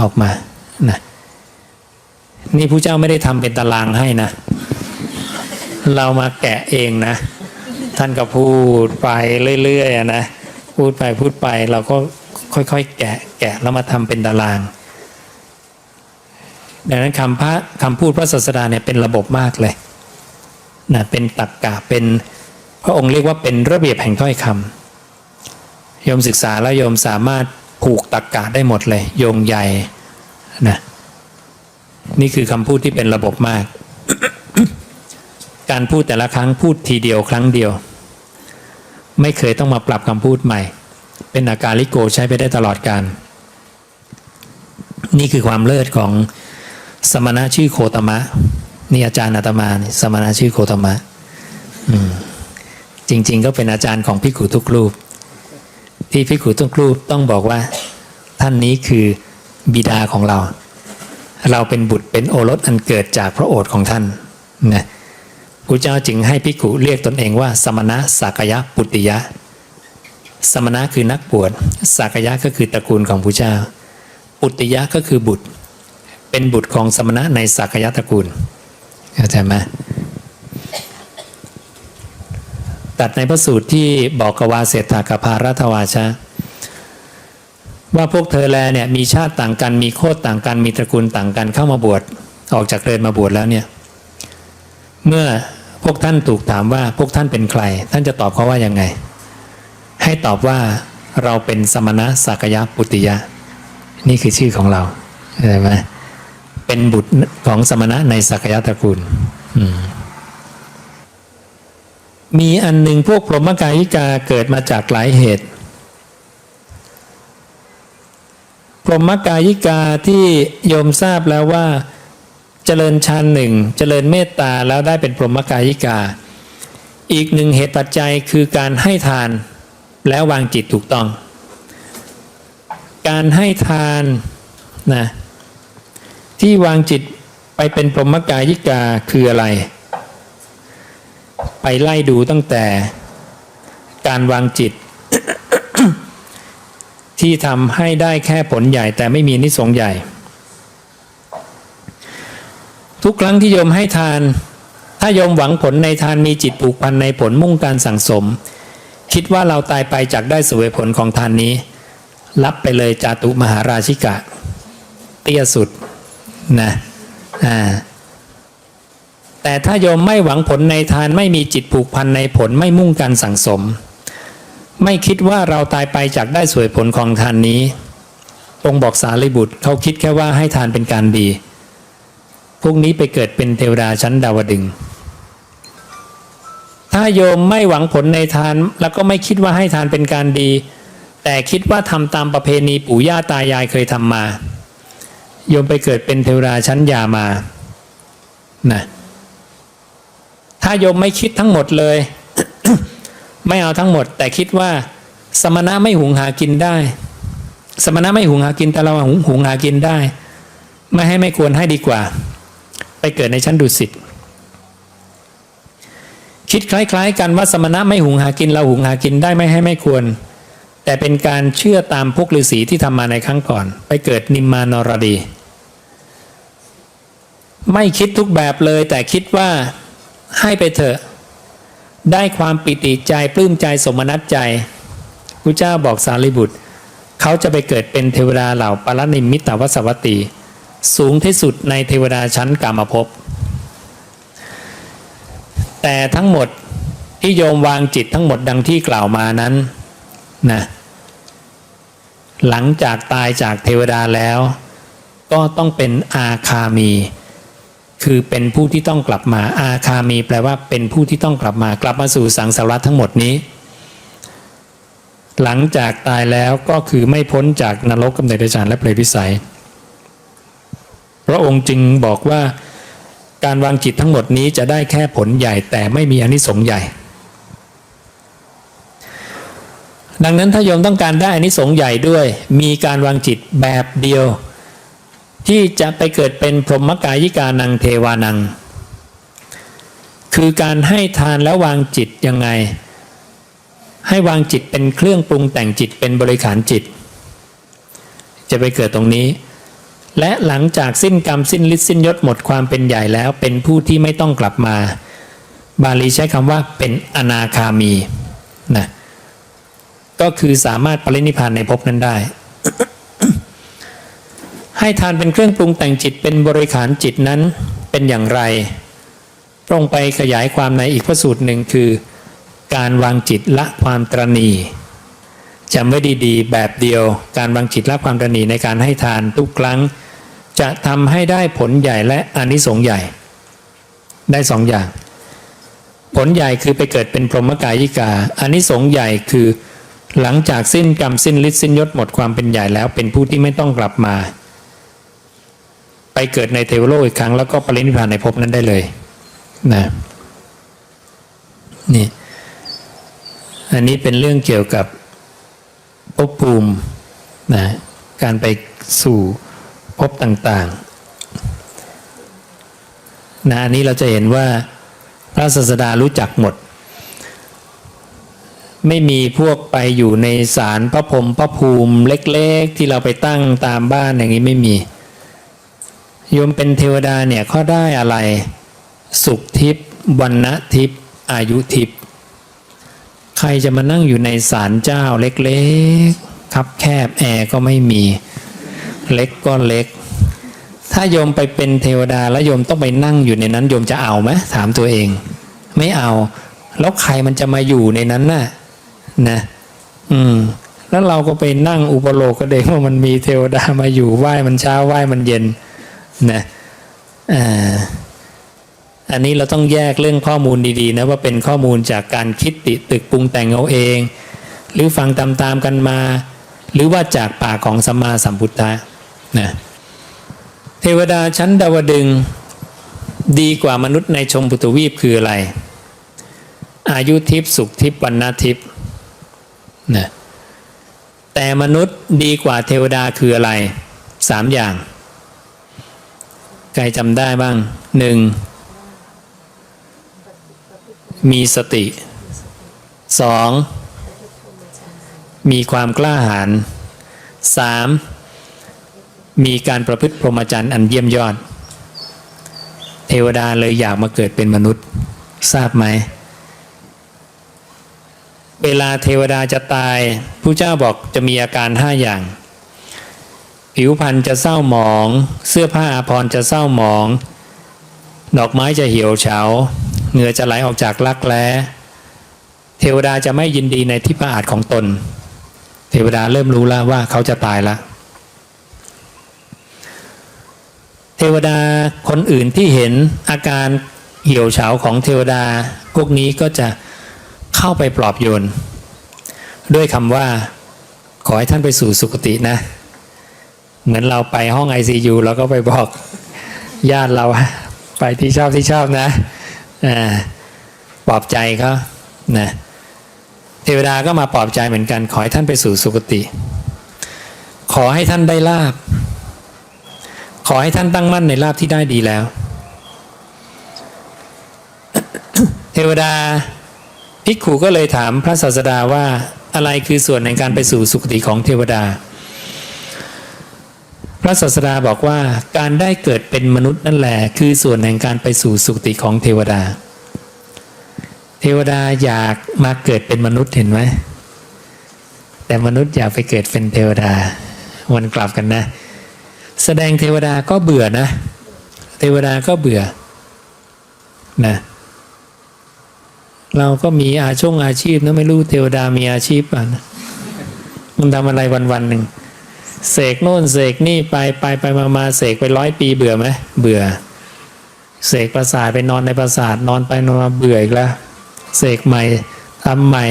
นะนี่ผู้เจ้าไม่ได้ทำเป็นตารางให้นะเรามาแกะเองนะท่านก็พูดไปเรื่อยๆนะพูดไปเราก็ค่อยๆแกะแล้วมาทำเป็นตารางดังนั้นคำพูดพระศาสดาเนี่ยเป็นระบบมากเลยนะเป็นตรรกะเป็นพระองค์เรียกว่าเป็นระเบียบแห่งถ้อยคำโยมศึกษาแล้วโยมสามารถผูกตรรกะได้หมดเลยโยงใหญ่นะนี่คือคำพูดที่เป็นระบบมาก การพูดแต่ละครั้งพูดทีเดียวครั้งเดียวไม่เคยต้องมาปรับคำพูดใหม่เป็นอาการลิโกใช้ไปได้ตลอดกาลนี่คือความเลิศของสมณะชื่อโคตมะนี่อาจารย์อาตมาสมณะชื่อโคตมะจริงๆก็เป็นอาจารย์ของภิกขุทุกรูปที่ภิกขุทุกรูปต้องบอกว่าท่านนี้คือบิดาของเราเป็นบุตรเป็นโอรสอันเกิดจากพระโอษฐ์ของท่านนะพระเจ้าจึงให้ภิกขุเรียกตนเองว่าสมณะสักยะปุตติยะสมณะคือนักบวชสักยะก็คือตระกูลของพระเจ้าปุตติยะก็คือบุตรเป็นบุตรของสมณะในสักยะตระกูลเข้าใจไหมตัดในพระสูตรที่บอกกวาเศรษฐากภารัตวาชะว่าพวกเธอแลเนี่ยมีชาติต่างกันมีโคตรต่างกันมีตระกูลต่างกันเข้ามาบวชออกจากเรือนมาบวชแล้วเนี่ยเมื่อพวกท่านถูกถามว่าพวกท่านเป็นใครท่านจะตอบเขาว่ายังไงให้ตอบว่าเราเป็นสมณะสักยะปุตติยะนี่คือชื่อของเราเห็นไหมเป็นบุตรของสมณะในสักยะตระกูลมีอันหนึ่งพวกพรหมกายิกาเกิดมาจากหลายเหตุพรหมกายิกาที่โยมทราบแล้วว่าเจริญฌานหนึ่งเจริญเมตตาแล้วได้เป็นพรหมกายิกาอีกหนึ่งเหตุปัจจัยคือการให้ทานแล้ววางจิตถูกต้องการให้ทานนะที่วางจิตไปเป็นพรหมกายิกาคืออะไรไปไล่ดูตั้งแต่การวางจิต ที่ทำให้ได้แค่ผลใหญ่แต่ไม่มีนิสงส์ใหญ่ทุกครั้งที่โยมให้ทานถ้าโยมหวังผลในทานมีจิตผูกพันในผลมุ่งการสั่งสมคิดว่าเราตายไปจากได้เสวยผลของทานนี้รับไปเลยจาตุมหาราชิกะเตี้ยสุดนะแต่ถ้าโยมไม่หวังผลในทานไม่มีจิตผูกพันในผลไม่มุ่งการสั่งสมไม่คิดว่าเราตายไปจากได้เสวยผลของทานนี้องค์บอกสารีบุตรเขาคิดแค่ว่าให้ทานเป็นการดีพวกนี้ไปเกิดเป็นเทวดาชั้นดาวดึงส์ถ้าโยมไม่หวังผลในทานแล้วก็ไม่คิดว่าให้ทานเป็นการดีแต่คิดว่าทำตามประเพณีปู่ย่าตายายเคยทำมาโยมไปเกิดเป็นเทวดาชั้นยามานะถ้าโยมไม่คิดทั้งหมดเลย ไม่เอาทั้งหมดแต่คิดว่าสมณะไม่หุงหากินได้สมณะไม่หุงหากินแต่เราหุงหากินได้ไม่ควรให้ดีกว่าไปเกิดในชั้นดุสิตคิดคล้ายๆกันว่าสมณะไม่หุงหากินเราหุงหากินได้ไม่ควร แต่เป็นการเชื่อตามพวกฤาษีที่ทำมาในครั้งก่อนไปเกิดนิมมานรดีไม่คิดทุกแบบเลยแต่คิดว่าให้ไปเถอะได้ความปิติใจปลื้มใจสมนัสใจพระเจ้าบอกสารีบุตรเขาจะไปเกิดเป็นเทวดาเหล่าปรนิมมิตวสวัตตีสูงที่สุดในเทวดาชั้นกามภพแต่ทั้งหมดที่โยมวางจิตทั้งหมดดังที่กล่าวมานั้นนะหลังจากตายจากเทวดาแล้วก็ต้องเป็นอาคามีคือเป็นผู้ที่ต้องกลับมาอาคามีแปลว่าเป็นผู้ที่ต้องกลับมาสู่สังสารวัฏทั้งหมดนี้หลังจากตายแล้วก็คือไม่พ้นจากนรกกำเนิดเดรัจฉานและเปรตวิสัยพระองค์จึงบอกว่าการวางจิตทั้งหมดนี้จะได้แค่ผลใหญ่แต่ไม่มีอานิสงส์ใหญ่ดังนั้นถ้าโยมต้องการได้อานิสงส์ใหญ่ด้วยมีการวางจิตแบบเดียวที่จะไปเกิดเป็นพรหมกายิกานังเทวานังคือการให้ทานแล้ววางจิตยังไงให้วางจิตเป็นเครื่องปรุงแต่งจิตเป็นบริขารจิตจะไปเกิดตรงนี้และหลังจากสิ้นกรรมสิ้นฤทธิ์สิ้นยศหมดความเป็นใหญ่แล้วเป็นผู้ที่ไม่ต้องกลับมาบาลีใช้คำว่าเป็นอนาคามีนะก็คือสามารถปรินิพพานในภพนั้นได้ ให้ทานเป็นเครื่องปรุงแต่งจิตเป็นบริขารจิตนั้นเป็นอย่างไรพระองค์ไปขยายความในอีกพระสูตรหนึ่งคือการวางจิตละความตระหนี่จำไว้ดีๆแบบเดียวการวางจิตละความตระหนี่ในการให้ทานทุกครั้งจะทำให้ได้ผลใหญ่และอานิสงส์ใหญ่ได้สองอย่างผลใหญ่คือไปเกิดเป็นพรหมกายิกาอานิสงส์ใหญ่คือหลังจากสิ้นกรรมสิ้นฤทธิ์สิ้นยศหมดความเป็นใหญ่แล้วเป็นผู้ที่ไม่ต้องกลับมาไปเกิดในเทวโลกอีกครั้งแล้วก็ปรินิพพานในภพนั้นได้เลยนะนี่อันนี้เป็นเรื่องเกี่ยวกับภพภูมินะการไปสู่ภพต่างๆนะอันนี้เราจะเห็นว่าพระศาสดารู้จักหมดไม่มีพวกไปอยู่ในศาลพระพรหมพระภูมิเล็กๆที่เราไปตั้งตามบ้านอย่างนี้ไม่มีโยมเป็นเทวดาเนี่ยข้อได้อะไรสุขทิพย์วรรณทิพย์อายุทิพย์ใครจะมานั่งอยู่ในศาลเจ้าเล็กๆคับแคบแอร์ก็ไม่มีเล็กก็เล็กถ้าโยมไปเป็นเทวดาแล้วโยมต้องไปนั่งอยู่ในนั้นโยมจะเอาไหมถามตัวเองไม่เอาแล้วใครมันจะมาอยู่ในนั้นน่ะนะแล้วเราก็ไปนั่งอุปโลกก็เด็กว่ามันมีเทวดามาอยู่ไหว้มันเช้าไหว้มันเย็นนะอันนี้เราต้องแยกเรื่องข้อมูลดีๆนะว่าเป็นข้อมูลจากการคิดติตึกปรุงแต่งเอาเองหรือฟังตามๆกันมาหรือว่าจากปากของสัมมาสัมพุทธะนะเทวดาชั้นดาวดึงส์ดีกว่ามนุษย์ในชมพูทวีปคืออะไรอายุทิพย์สุขทิพย์วรรณทิพย์นะแต่มนุษย์ดีกว่าเทวดาคืออะไรสามอย่างใครจำได้บ้างหนึ่งมีสติสองมีความกล้าหาญสามมีการประพฤติพรหมจรรย์อันเยี่ยมยอดเทวดาเลยอยากมาเกิดเป็นมนุษย์ทราบไหมเวลาเทวดาจะตายพระเจ้าบอกจะมีอาการ5อย่างผิวพรรณจะเศร้าหมองเสื้อผ้าอาภรณ์จะเศร้าหมองดอกไม้จะเหี่ยวเฉาเหงื่อจะไหลออกจากรักแร้เทวดาจะไม่ยินดีในที่พระอาจของตนเทวดาเริ่มรู้แล้วว่าเขาจะตายแล้วเทวดาคนอื่นที่เห็นอาการเหี่ยวเฉาของเทวดาพวกนี้ก็จะเข้าไปปลอบโยนด้วยคำว่าขอให้ท่านไปสู่สุคตินะเหมือนเราไปห้อง ICU เราก็ไปบอกญาติเราไปที่ชอบนะปลอบใจเขานะเทวดาก็มาปลอบใจเหมือนกันขอให้ท่านไปสู่สุคติขอให้ท่านได้ลาภขอให้ท่านตั้งมั่นในลาภที่ได้ดีแล้ว เทวดาภิกขุก็เลยถามพระศาสดาว่า อะไรคือส่วนในการไปสู่สุคติของเทวดาพระศาสดาบอกว่าการได้เกิดเป็นมนุษย์นั่นแหละคือส่วนแห่งการไปสู่สุคติของเทวดาเทวดาอยากมาเกิดเป็นมนุษย์เห็นไหมแต่มนุษย์อยากไปเกิดเป็นเทวดาวนกลับกันนะแสดงเทวดาก็เบื่อนะเทวดาก็เบื่อนะเราก็มีอาชีพนะไม่รู้เทวดามีอาชีพป่ะนะมันทำอะไรวันๆหนึ่งเสกโน่นเสกนี่ไปมาเสกไป100 ปีเบื่อไหมเบื่อเสกปราสาทไปนอนในปราสาทนอนไปนอนมาเบื่ออีกแล้วเสกใหม่ทำใหม่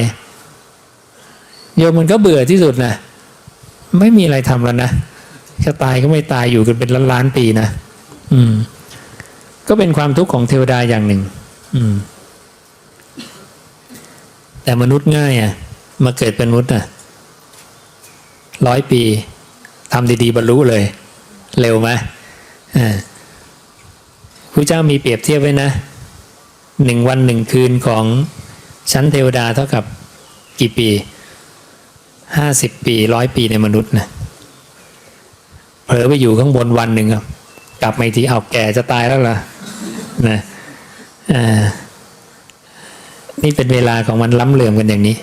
โยมมันก็เบื่อที่สุดนะไม่มีอะไรทำแล้วนะจะตายก็ไม่ตายอยู่กันเป็นล้านปีนะก็เป็นความทุกข์ของเทวดาอย่างหนึ่งแต่มนุษย์ง่ายอ่ะมาเกิดเป็นมนุษย์อ่ะ100 ปีทำดีๆบรรลุเลยเร็วไหมพระเจ้ามีเปรียบเทียบไว้นะ1 วัน 1 คืนของชั้นเทวดาเท่ากับกี่ปี50 ปี100 ปีในมนุษย์นะเผลอไปอยู่ข้างบนวันหนึ่งครับกลับมาอีกทีเอาแก่จะตายแล้วล่ะนะนี่เป็นเวลาของมันล้ำเหลื่อมกันอย่างนี้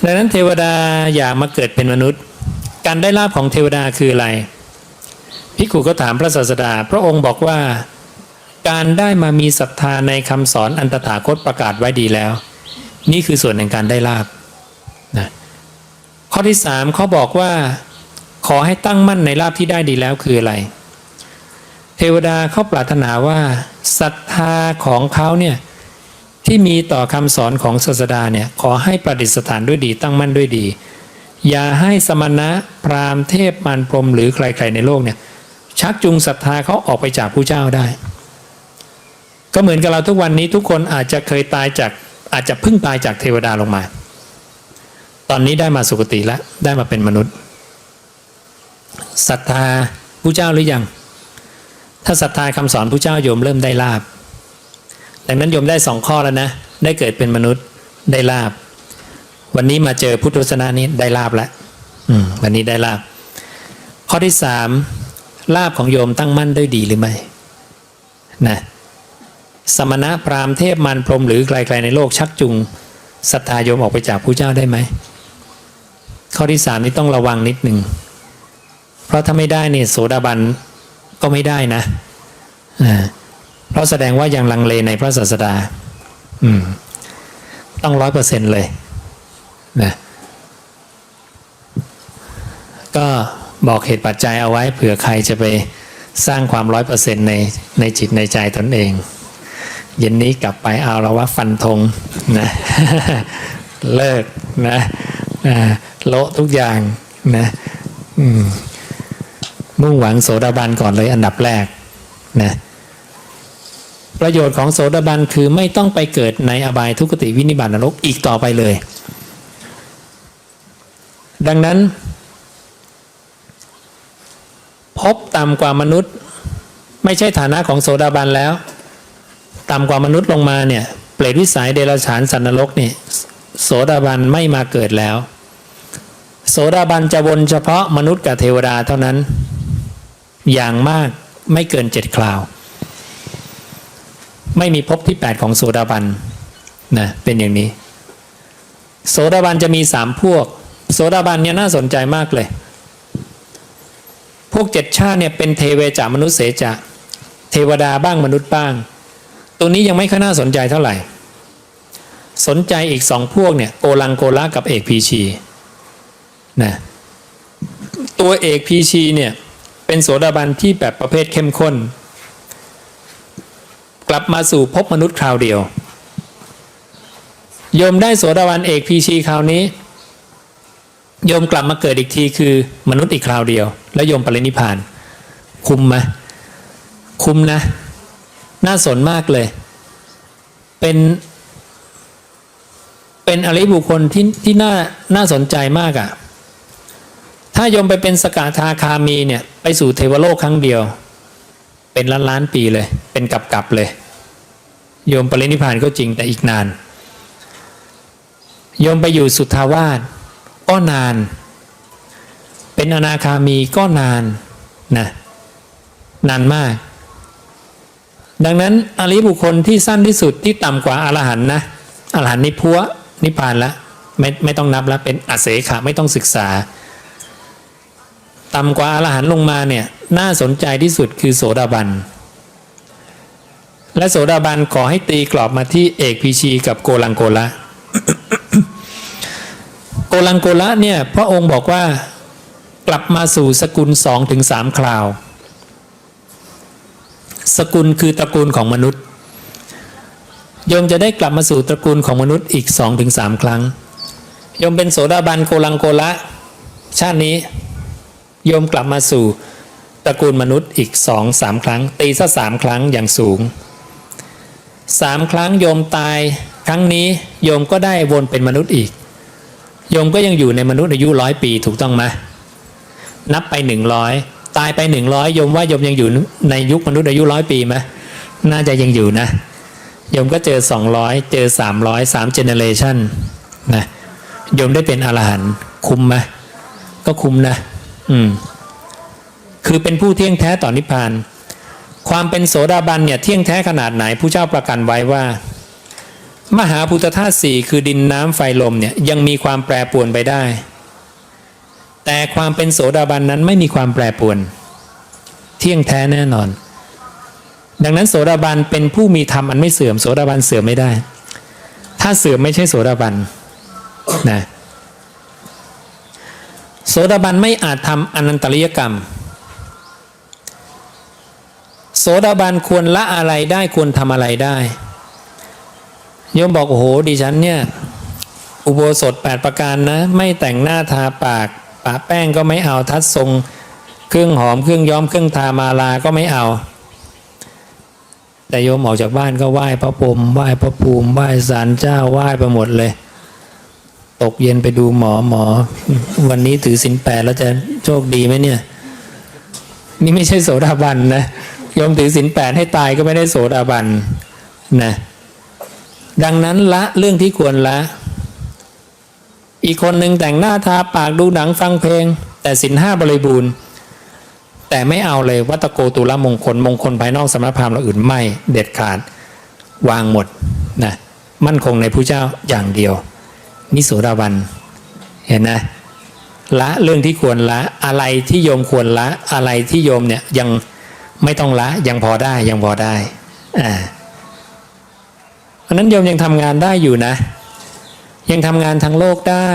ดังนั้นเทวดาอยากมาเกิดเป็นมนุษย์การได้ลาภของเทวดาคืออะไรภิกขุก็ถามพระศาสดาพระองค์บอกว่าการได้มามีศรัทธาในคำสอนอันตถาคตประกาศไว้ดีแล้วนี่คือส่วนแห่งการได้ลาภนะข้อที่3เขาบอกว่าขอให้ตั้งมั่นในลาภที่ได้ดีแล้วคืออะไรเทวดาเขาปรารถนาว่าศรัทธาของเขาเนี่ยที่มีต่อคำสอนของศาสดาเนี่ยขอให้ประดิษฐานด้วยดีตั้งมั่นด้วยดีอย่าให้สมณะพราหมณ์เทพมารพรหมหรือใครๆในโลกเนี่ยชักจูงศรัทธาเขาออกไปจากผู้เจ้าได้ก็เหมือนกับเราทุกวันนี้ทุกคนอาจจะเคยอาจจะเพิ่งตายจากเทวดาลงมาตอนนี้ได้มาสุคติแล้วได้มาเป็นมนุษย์ศรัทธาผู้เจ้าหรือยังถ้าศรัทธาคำสอนผู้เจ้าโยมเริ่มได้ลาภดังนั้นโยมได้2 ข้อแล้วนะได้เกิดเป็นมนุษย์ได้ลาภวันนี้มาเจอพุทธวจนะนี้ได้ลาภแล้ววันนี้ได้ลาภข้อที่3ลาภของโยมตั้งมั่นด้วยดีหรือไม่นะสมณะพราหมณ์เทพมารพรหมหรือใครๆในโลกชักจูงศรัทธาโยมออกไปจากผู้เจ้าได้ไหมข้อที่3นี้ต้องระวังนิดหนึ่งเพราะถ้าไม่ได้เนี่ยโสดาบันก็ไม่ได้นะเพราะแสดงว่ายังลังเลในพระศาสดาต้อง100%เลยนะก็บอกเหตุปัจจัยเอาไว้เผื่อใครจะไปสร้างความ100%ในจิตในใจตนเองเย็นนี้กลับไปเอาแล้วว่าฟันธงนะ เลิกนะโละทุกอย่างนะมุ่งหวังโสดาบันก่อนเลยอันดับแรกนะประโยชน์ของโสดาบันคือไม่ต้องไปเกิดในอบายทุกขติวินิบาตนรกอีกต่อไปเลยดังนั้นพบต่ำกว่ามนุษย์ไม่ใช่ฐานะของโสดาบันแล้วต่ำกว่ามนุษย์ลงมาเนี่ยเปรตวิสัยเดรัจฉานสัตว์นรกนี่โสดาบันไม่มาเกิดแล้วโสดาบันจะวนเฉพาะมนุษย์กับเทวดาเท่านั้นอย่างมากไม่เกิน7 คราวไม่มีภพที่8ของโสดาบันนะเป็นอย่างนี้โสดาบันจะมี3 พวกโสดาบันเนี่ยน่าสนใจมากเลยพวก7 ชาติเนี่ยเป็นเทเวจามนุษย์เสจะเทวดาบ้างมนุษย์บ้างตรงนี้ยังไม่ค่อยน่าสนใจเท่าไหร่สนใจอีก2 พวกเนี่ยโกลังโกละกับเอกพีชีนะตัวเอกพีชีเนี่ยเป็นโสดาบันที่แบบประเภทเข้มข้นกลับมาสู่ภพมนุษย์คราวเดียวโยมได้โสดาบันเอกพีชีคราวนี้โยมกลับมาเกิดอีกทีคือมนุษย์อีกคราวเดียวแล้วโยมปรินิพพานคุ้มไหมคุ้มนะน่าสนมากเลยเป็นอริยบุคคลที่น่าสนใจมากอ่ะถ้าโยมไปเป็นสกทาคามีเนี่ยไปสู่เทวโลกครั้งเดียวเป็นล้านปีเลยเป็นกับเลย โยมปรินิพพานก็จริงแต่อีกนานโยมไปอยู่สุทธาวาสก็นานเป็นอนาคามีก็นานนะนานมากดังนั้นอริยบุคคลที่สั้นที่สุดที่ต่ำกว่าอรหันต์นะอรหันต์นิพพวนิพพานละไม่ต้องนับแล้วเป็นอเสขะไม่ต้องศึกษาต่ำกว่าอรหันต์ลงมาเนี่ยน่าสนใจที่สุดคือโสดาบันและโสดาบันขอให้ตีกรอบมาที่เอกพีชีกับโกลังโกละ โกลังโกละเนี่ยพระองค์บอกว่ากลับมาสู่สกุล 2-3 คราวสกุลคือตระกูลของมนุษย์โยมจะได้กลับมาสู่ตระกูลของมนุษย์อีก 2-3 ครั้งโยมเป็นโสดาบันโกลังโกละชาตินี้โยมกลับมาสู่ตระกูลมนุษย์อีก 2-3 ครั้งตีซะ3 ครั้งอย่างสูง3 ครั้งโยมตายครั้งนี้โยมก็ได้วนเป็นมนุษย์อีกโยมก็ยังอยู่ในมนุษย์อายุ100 ปีถูกต้องไหมนับไป100ตายไป100โยมว่าโยมยังอยู่ในยุคมนุษย์อายุ100 ปีไหมน่าจะยังอยู่นะโยมก็เจอ200เจอ300 3 generation นะโยมได้เป็นอรหันต์คุ้มไหมก็คุ้มนะคือเป็นผู้เที่ยงแท้ต่อนิพพานความเป็นโสดาบันเนี่ยเที่ยงแท้ขนาดไหนผู้เจ้าประกันไว้ว่ามหาภูตธาตุสี่คือดินน้ำไฟลมเนี่ยยังมีความแปรปรวนไปได้แต่ความเป็นโสดาบันนั้นไม่มีความแปรปรวนเที่ยงแท้แน่นอนดังนั้นโสดาบันเป็นผู้มีธรรมอันไม่เสื่อมโสดาบันเสื่อมไม่ได้ถ้าเสื่อมไม่ใช่โสดาบันนะโสดาบันไม่อาจทำอนันตริยกรรมโสดาบันควรละอะไรได้ควรทำอะไรได้โยมบอกโอ้โหดิฉันเนี่ยอุโบสถ8 ประการนะไม่แต่งหน้าทาปากปะแป้งก็ไม่เอาทัดทรงเครื่องหอมเครื่องย้อมเครื่องทามาลาก็ไม่เอาแต่โยมออกจากบ้านก็ไหว้พระพรหมไหว้พระภูมิไหว้ศาลเจ้าไหว้ไปหมดเลยตกเย็นไปดูหมอวันนี้ถือศีล 8แล้วจะโชคดีไหมเนี่ยนี่ไม่ใช่โสดาบันนะโยมถือศีล 8ให้ตายก็ไม่ได้โสดาบันนะดังนั้นละเรื่องที่ควรละอีกคนหนึ่งแต่งหน้าทาปากดูหนังฟังเพลงแต่ศีล 5บริบูรณ์แต่ไม่เอาเลยวัตโกตุลมงคลมงคลภายนอกสมณพราหมณ์เราอื่นไม่เด็ดขาดวางหมดนะมั่นคงในผู้เจ้าอย่างเดียวนิโสดาบันเห็นนะละเรื่องที่ควรละอะไรที่โยมควรละอะไรที่โยมเนี่ยยังไม่ต้องละยังพอได้เพราะนั้นโยมยังทำงานได้อยู่นะยังทำงานทางโลกได้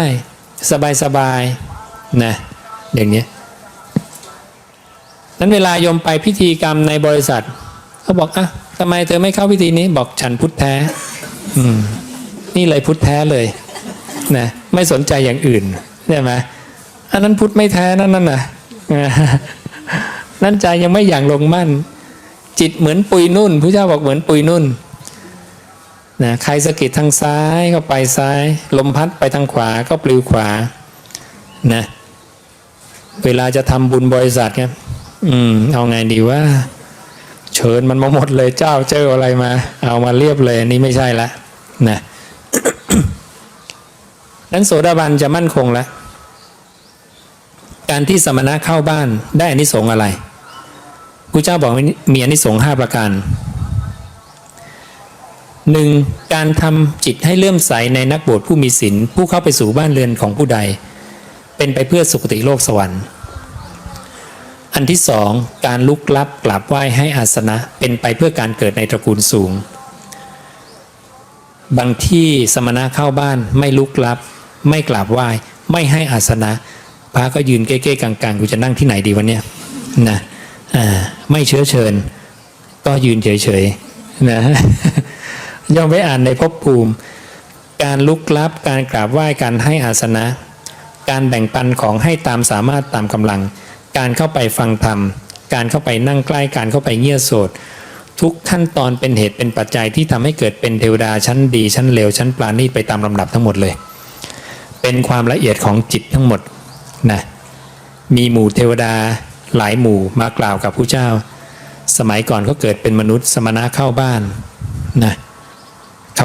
สบายๆนะอย่างนี้นั้นเวลาโยมไปพิธีกรรมในบริษัทเขาบอกอ่ะทำไมเธอไม่เข้าพิธีนี้บอกฉันพุทธแท้นี่เลยพุทธแท้เลยนะไม่สนใจอย่างอื่นใช่ไหมอันนั้นพุทธไม่แท้นั่นน่ะนั่นใจยังไม่อย่างลงมั่นจิตเหมือนปุยนุ่นพระเจ้าบอกเหมือนปุยนุ่นนะใครสะกิดทางซ้ายก็ไปซ้ายลมพัดไปทางขวาก็ปลิวขวานะเวลาจะทำบุญบริษัทเนี่ยเอาไงดีว่าเชิญมันมาหมดเลยเจ้าเจออะไรมาเอามาเรียบเลยอันนี้ไม่ใช่ละนะ นั้นโสดาบันจะมั่นคงแล้วการที่สมณะเข้าบ้านได้อานิสงส์อะไรพระเจ้าบอกมีอานิสงส์5 ประการ 1. การทำจิตให้เลื่อมใสในนักบวชผู้มีศีลผู้เข้าไปสู่บ้านเรือนของผู้ใดเป็นไปเพื่อสุคติโลกสวรรค์อันที่ 2. การลุกลับกราบไหว้ให้อาสนะเป็นไปเพื่อการเกิดในตระกูลสูงบางที่สมณะเข้าบ้านไม่ลุกลับไม่กราบไหว้ไม่ให้อาสนะพระก็ยืนเก้ๆกลางๆกูจะนั่งที่ไหนดีวะเนี่ยนะไม่เชื้อเชิญก็ยืนเฉยๆนะย่อมไปอ่านในภพภูมิการลุกลับการกราบไหว้การให้อาสนะการแบ่งปันของให้ตามสามารถตามกำลังการเข้าไปฟังธรรมการเข้าไปนั่งใกล้การเข้าไปเงี่ยโสดทุกขั้นตอนเป็นเหตุเป็นปัจจัยที่ทำให้เกิดเป็นเทวดาชั้นดีชั้นเลวชั้นปราณีตไปตามลำดับทั้งหมดเลยเป็นความละเอียดของจิตทั้งหมดนะมีหมู่เทวดาหลายหมู่มากล่าวกับผู้เจ้าสมัยก่อนเขาเกิดเป็นมนุษย์สมณะเข้าบ้านนะ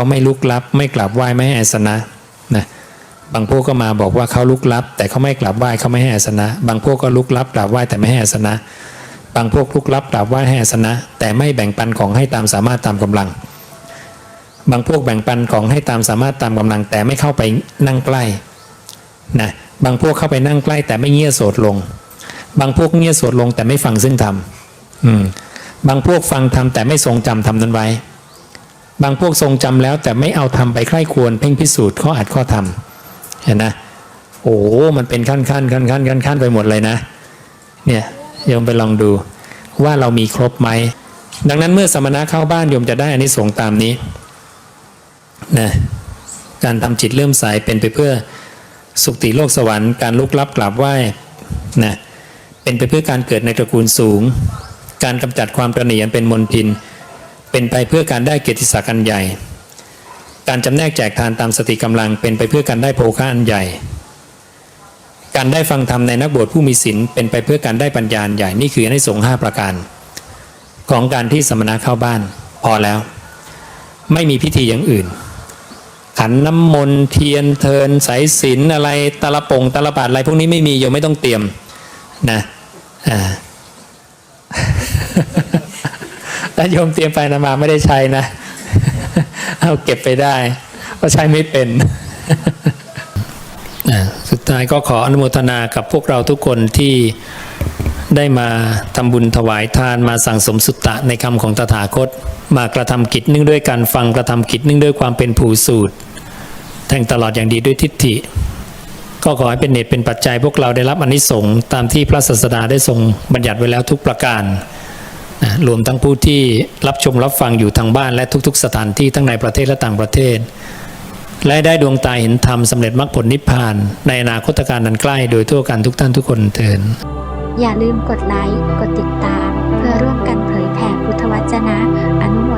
เขาไม่ลุกลับไม่กราบไหว้ไม่ให้อาสนะนะบางพวกก็มาบอกว่าเขาลุกลับแต่เขาไม่กราบไหว้เขาไม่ให้อาสนะบางพวกก็ลุกลับกราบไหว้แต่ไม่ให้อาสนะบางพวกลุกลับกราบไหว้ให้อาสนะแต่ไม่แบ่งปันของให้ตามสามารถตามกำลังบางพวกแบ่งปันของให้ตามสามารถตามกำลังแต่ไม่เข้าไปนั่งใกล้นะบางพวกเข้าไปนั่งใกล้แต่ไม่เงี่ยโสดลงบางพวกเงี่ยโสดลงแต่ไม่ฟังซึ่งธรรมบางพวกฟังธรรมแต่ไม่ทรงจำธรรมนั้นไว้บางพวกทรงจำแล้วแต่ไม่เอาธรรมไปใคร่ควรเพ่งพิสูจน์ข้ออัดข้อธรรมเห็นนะโอ้มันเป็นขั้นไปหมดเลยนะเนี่ยโยมไปลองดูว่าเรามีครบไหมดังนั้นเมื่อสมณะเข้าบ้านโยมจะได้อานิสงส์ตามนี้นะการทำจิตเลื่อมใสเป็นไปเพื่อสุคติโลกสวรรค์การลุกลับกราบไหว้นะเป็นไปเพื่อการเกิดในตระกูลสูงการกำจัดความตระหนี่อันเป็นมลทินเป็นไปเพื่อการได้เกียรติศักดิ์อันใหญ่การจำแนกแจกทานตามสติกำลังเป็นไปเพื่อการได้โภคะอันใหญ่การได้ฟังธรรมในนักบวชผู้มีศีลเป็นไปเพื่อการได้ปัญญาอันใหญ่นี่คืออานิสงส์5ประการของการที่สมณะเข้าบ้านพอแล้วไม่มีพิธีอย่างอื่นขันน้ำมนต์เทียนเทินสายศีลอะไรตะละปงตะละบาทอะไรพวกนี้ไม่มีโยมไม่ต้องเตรียมนะถ้าโยมเตรียมไปนะมาไม่ได้ใช้นะเอาเก็บไปได้เพราะใช้ไม่เป็นสุดท้ายก็ขออนุโมทนากับพวกเราทุกคนที่ได้มาทำบุญถวายทานมาสั่งสมสุตตะในคำของตถาคตมากระทำกิจเนื่องด้วยการฟังกระทำกิจเนื่องด้วยความเป็นผู้สูตรแทงตลอดอย่างดีด้วยทิฏฐิก็ขอให้เป็นเหตุเป็นปัจจัยพวกเราได้รับอานิสงส์ตามที่พระศาสดาได้ทรงบัญญัติไว้แล้วทุกประการรวมทั้งผู้ที่รับชมรับฟังอยู่ทางบ้านและทุกๆสถานที่ทั้งในประเทศและต่างประเทศและได้ดวงตาเห็นธรรมสำเร็จมรรคผลนิพพานในอนาคตการนั้นใกล้โดยทั่วกันทุกท่านทุกคนเถิดอย่าลืมกดไลค์กดติดตามเพื่อร่วมกันเผยแผ่พุทธวจนะอนุโม